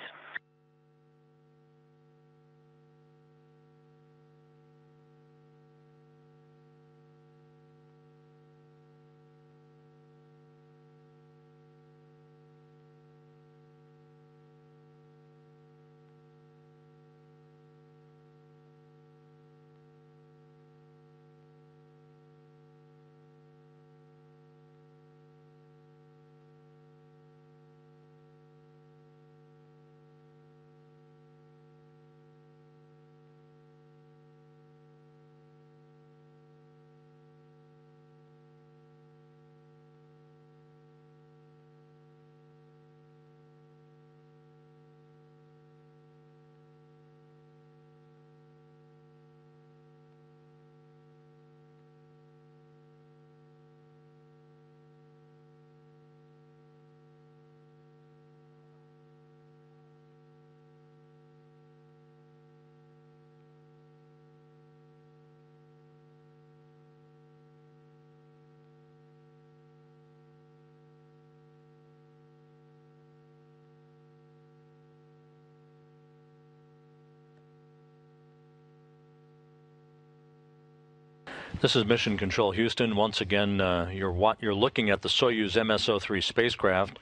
Speaker 1: This is Mission Control Houston. Once again, you're looking at the Soyuz MS-03 spacecraft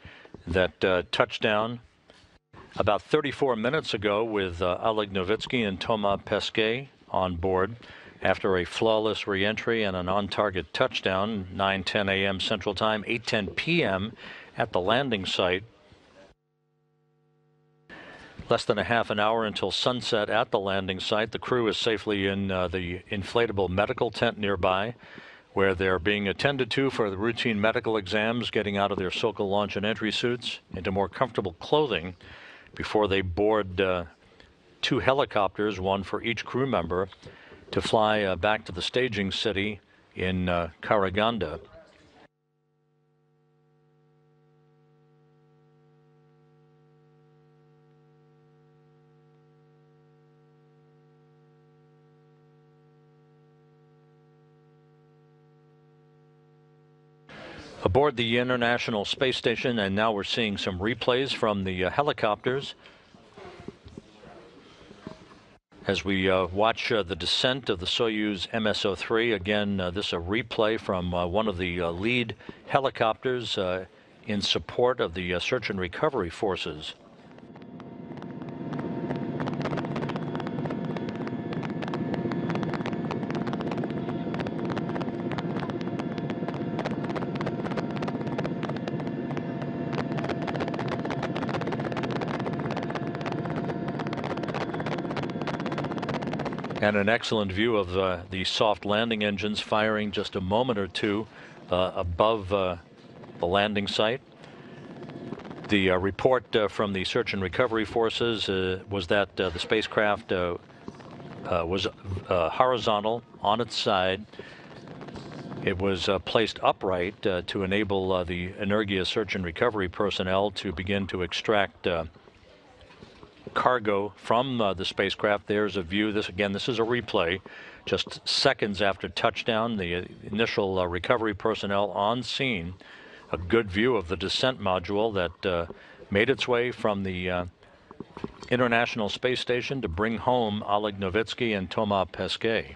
Speaker 1: that touched down about 34 minutes ago with Oleg Novitskiy and Thomas Pesquet on board after a flawless reentry and an on-target touchdown, 9:10 a.m. Central Time, 8:10 p.m. at the landing site. Less than a half an hour until sunset at the landing site. The crew is safely in the inflatable medical tent nearby, where they're being attended to for the routine medical exams, getting out of their Sokol launch and entry suits into more comfortable clothing before they board 2 helicopters, one for each crew member, to fly back to the staging city in Karaganda. Aboard the International Space Station, and now we're seeing some replays from the helicopters as we watch the descent of the Soyuz MS-03. Again, this is a replay from one of the lead helicopters in support of the search and recovery forces. And an excellent view of the soft landing engines firing just a moment or two above the landing site. The report from the search and recovery forces was that the spacecraft was horizontal on its side. It was placed upright to enable the Energia search and recovery personnel to begin to extract cargo from the spacecraft. There's a view. This is a replay just seconds after touchdown. The initial recovery personnel on scene. A good view of the descent module that made its way from the International Space Station to bring home Oleg Novitskiy and Thomas Pesquet.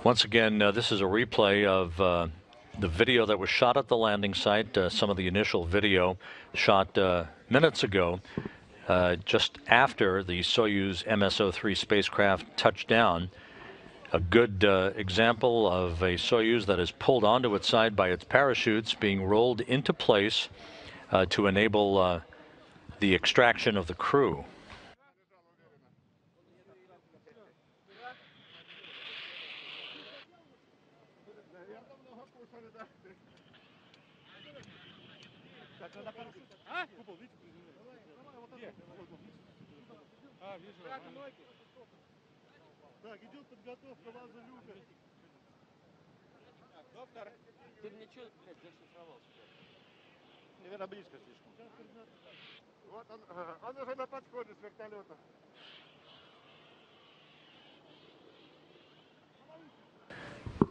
Speaker 1: Once again, this is a replay of the video that was shot at the landing site, some of the initial video shot minutes ago, just after the Soyuz MS-03 spacecraft touched down. A good example of a Soyuz that is pulled onto its side by its parachutes, being rolled into place to enable the extraction of the crew.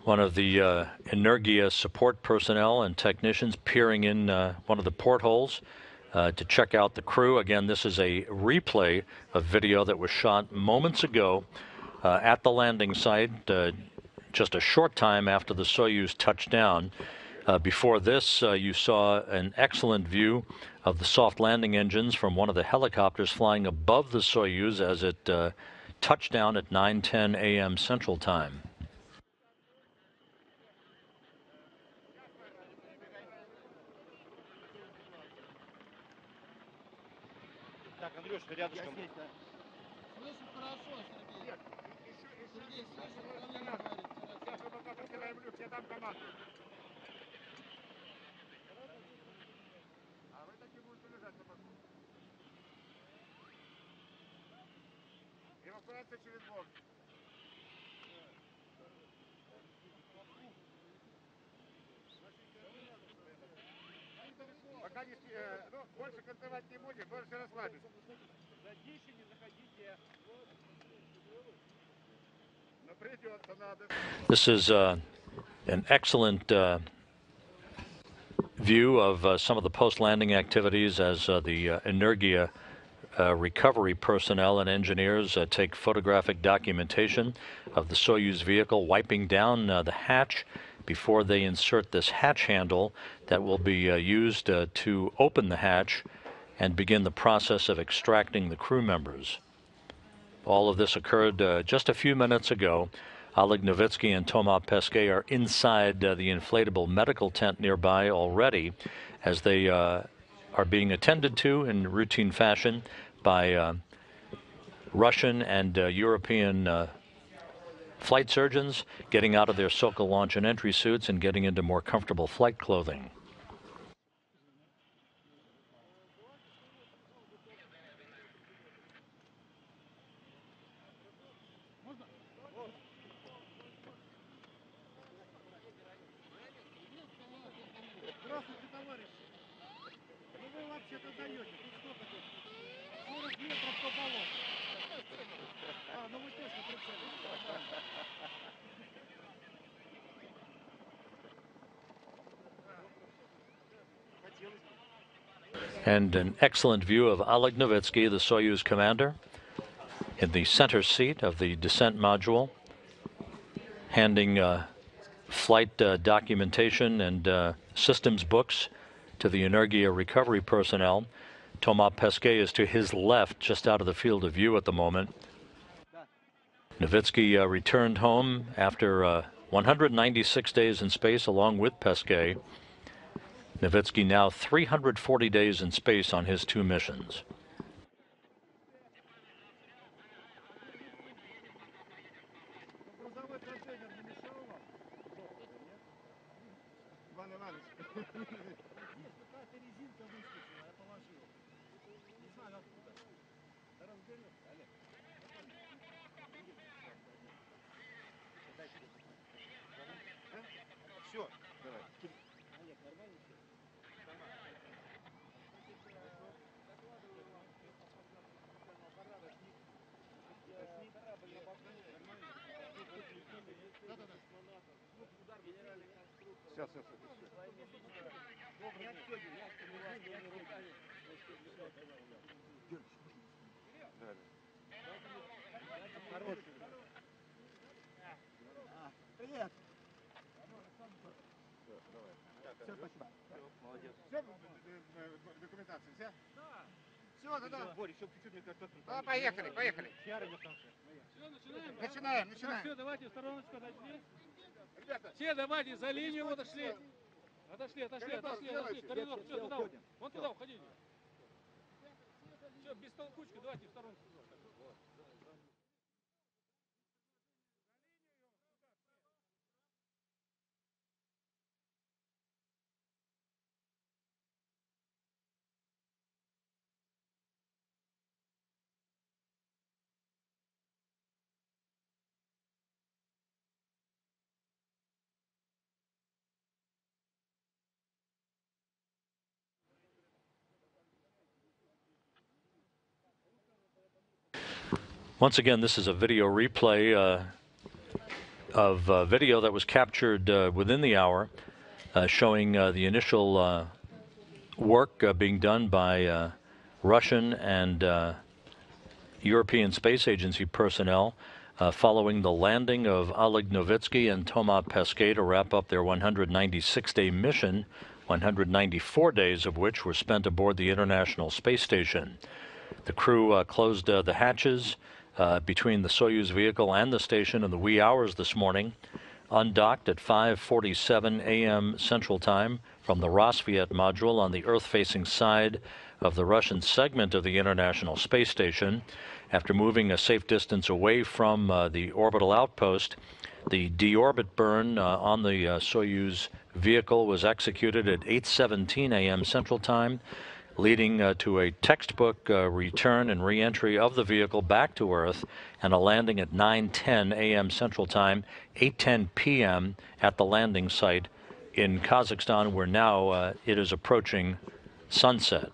Speaker 1: One of the Energia support personnel and technicians peering in one of the portholes to check out the crew. Again, this is a replay of video that was shot moments ago at the landing site, just a short time after the Soyuz touched down. Before this, you saw an excellent view of the soft landing engines from one of the helicopters flying above the Soyuz as it touched down at 9:10 a.m. Central Time. This is an excellent view of some of the post-landing activities as the Energia recovery personnel and engineers take photographic documentation of the Soyuz vehicle, wiping down the hatch before they insert this hatch handle that will be used to open the hatch and begin the process of extracting the crew members. All of this occurred just a few minutes ago. Oleg Novitskiy and Thomas Pesquet are inside the inflatable medical tent nearby already as they are being attended to in routine fashion by Russian and European flight surgeons, getting out of their Sokol launch and entry suits and getting into more comfortable flight clothing. And an excellent view of Oleg Novitskiy, the Soyuz commander, in the center seat of the descent module, handing flight documentation and systems books to the Energia recovery personnel. Thomas Pesquet is to his left, just out of the field of view at the moment. Novitskiy returned home after 196 days in space along with Pesquet. Novitskiy now 340 days in space on his two missions.
Speaker 12: Да, поехали, поехали. Начинаем, начинаем. Все, давайте в стороночку отошли. Все, давайте за линию отошли. Отошли. Коридор, все, туда. Вон туда уходите. Все, без толкучки, давайте в сторонку.
Speaker 1: Once again, this is a video replay of video that was captured within the hour, showing the initial work being done by Russian and European Space Agency personnel following the landing of Oleg Novitskiy and Thomas Pesquet to wrap up their 196-day mission, 194 days of which were spent aboard the International Space Station. The crew closed the hatches between the Soyuz vehicle and the station in the wee hours this morning, undocked at 5:47 a.m. Central Time from the Rosviet module on the Earth-facing side of the Russian segment of the International Space Station. After moving a safe distance away from the orbital outpost, the deorbit burn on the Soyuz vehicle was executed at 8:17 a.m. Central Time. leading to a textbook return and re-entry of the vehicle back to Earth and a landing at 9:10 a.m. Central Time, 8:10 p.m. at the landing site in Kazakhstan, where now it is approaching sunset.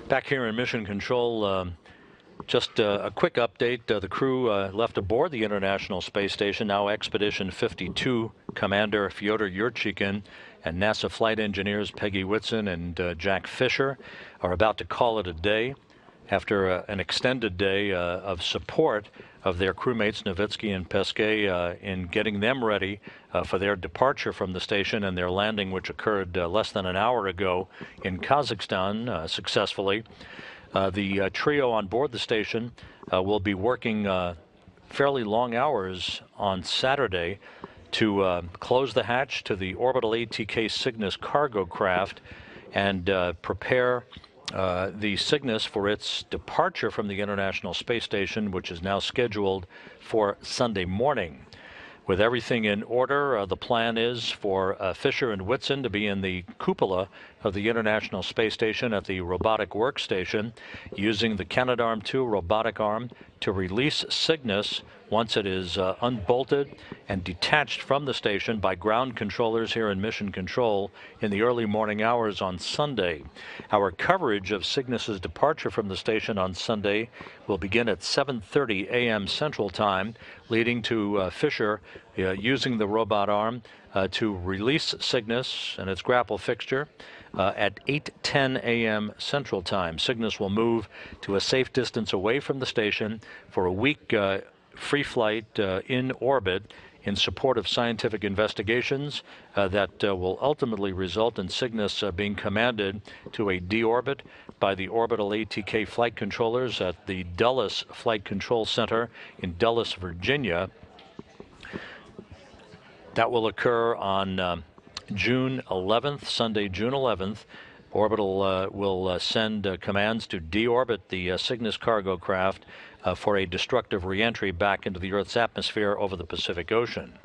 Speaker 1: Back here in Mission Control, just a quick update. The crew left aboard the International Space Station, now Expedition 52. Commander Fyodor Yurchikhin and NASA flight engineers Peggy Whitson and Jack Fisher are about to call it a day after an extended day of support of their crewmates Novitskiy and Pesquet in getting them ready for their departure from the station and their landing, which occurred less than an hour ago in Kazakhstan successfully. The trio on board the station will be working fairly long hours on Saturday to close the hatch to the orbital ATK Cygnus cargo craft and prepare the Cygnus for its departure from the International Space Station, which is now scheduled for Sunday morning. With everything in order, the plan is for Fisher and Whitson to be in the cupola of the International Space Station at the robotic workstation, using the Canadarm2 robotic arm to release Cygnus once it is unbolted and detached from the station by ground controllers here in Mission Control in the early morning hours on Sunday. Our coverage of Cygnus's departure from the station on Sunday will begin at 7:30 a.m. Central Time, leading to Fisher using the robot arm to release Cygnus and its grapple fixture at 8:10 a.m. Central Time. Cygnus will move to a safe distance away from the station for a week free flight in orbit in support of scientific investigations that will ultimately result in Cygnus being commanded to a deorbit by the orbital ATK flight controllers at the Dulles Flight Control Center in Dulles, Virginia. That will occur on June 11th, Sunday, June 11th. Orbital will send commands to deorbit the Cygnus cargo craft for a destructive reentry back into the Earth's atmosphere over the Pacific Ocean.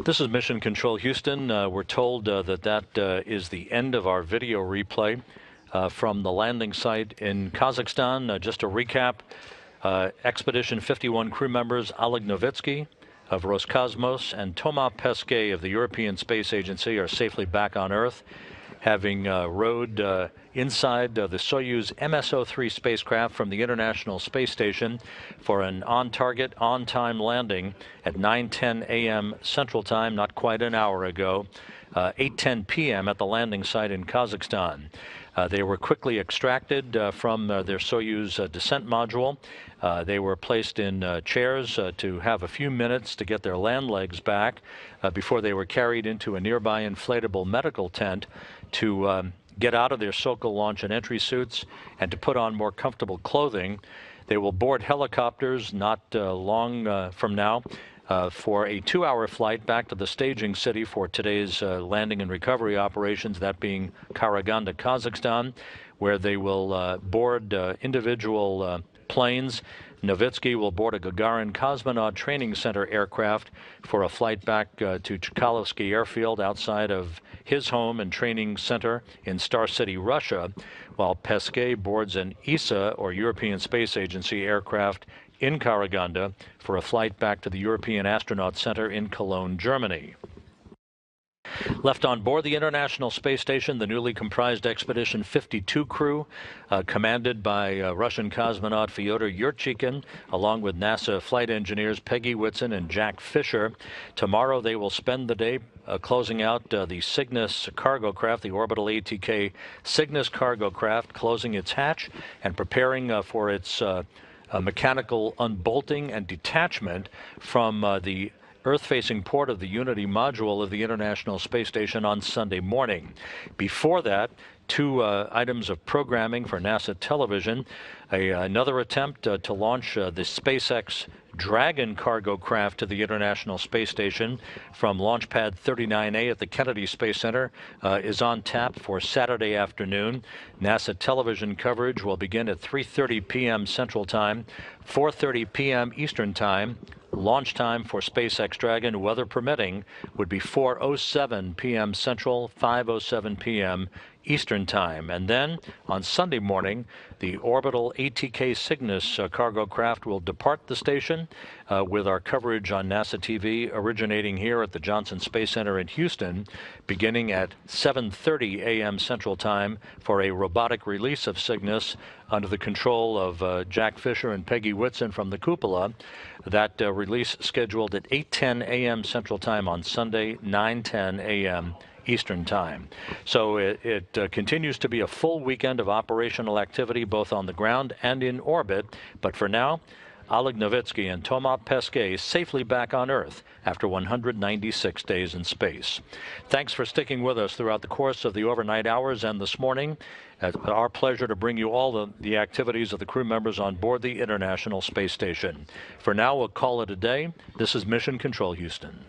Speaker 1: This is Mission Control Houston. We're told that is the end of our video replay from the landing site in Kazakhstan. Just to recap, Expedition 51 crew members Oleg Novitskiy of Roscosmos and Thomas Pesquet of the European Space Agency are safely back on Earth, having rode inside the Soyuz MS-03 spacecraft from the International Space Station for an on-target, on-time landing at 9:10 a.m. Central Time, not quite an hour ago, 8:10 p.m. at the landing site in Kazakhstan. They were quickly extracted from their Soyuz descent module. They were placed in chairs to have a few minutes to get their land legs back before they were carried into a nearby inflatable medical tent to get out of their Sokol launch and entry suits and to put on more comfortable clothing. They will board helicopters not long from now for a 2-hour flight back to the staging city for today's landing and recovery operations, that being Karaganda, Kazakhstan, where they will board individual planes. Novitskiy will board a Gagarin Cosmonaut Training Center aircraft for a flight back to Chkalovsky Airfield outside of his home and training center in Star City, Russia, while Pesquet boards an ESA, or European Space Agency, aircraft in Karaganda for a flight back to the European Astronaut Center in Cologne, Germany. Left on board the International Space Station, the newly comprised Expedition 52 crew, commanded by Russian cosmonaut Fyodor Yurchikhin, along with NASA flight engineers Peggy Whitson and Jack Fisher. Tomorrow they will spend the day closing out the Cygnus cargo craft, the orbital ATK Cygnus cargo craft, closing its hatch and preparing for its mechanical unbolting and detachment from the Earth-facing port of the Unity module of the International Space Station on Sunday morning. Before that, two items of programming for NASA television, another attempt to launch the SpaceX Dragon cargo craft to the International Space Station from Launch Pad 39A at the Kennedy Space Center is on tap for Saturday afternoon. NASA television coverage will begin at 3:30 p.m. Central Time, 4:30 p.m. Eastern Time. Launch time for SpaceX Dragon, weather permitting, would be 4:07 p.m. Central, 5:07 p.m. Eastern Time. And then on Sunday morning, the orbital ATK Cygnus cargo craft will depart the station with our coverage on NASA TV originating here at the Johnson Space Center in Houston, beginning at 7:30 a.m. Central Time for a robotic release of Cygnus under the control of Jack Fisher and Peggy Whitson from the cupola. That release scheduled at 8:10 a.m. Central Time on Sunday, 9:10 a.m. Eastern Time. So it continues to be a full weekend of operational activity both on the ground and in orbit. But for now, Oleg Novitskiy and Thomas Pesquet safely back on Earth after 196 days in space. Thanks for sticking with us throughout the course of the overnight hours and this morning. It's our pleasure to bring you all the activities of the crew members on board the International Space Station. For now, we'll call it a day. This is Mission Control Houston.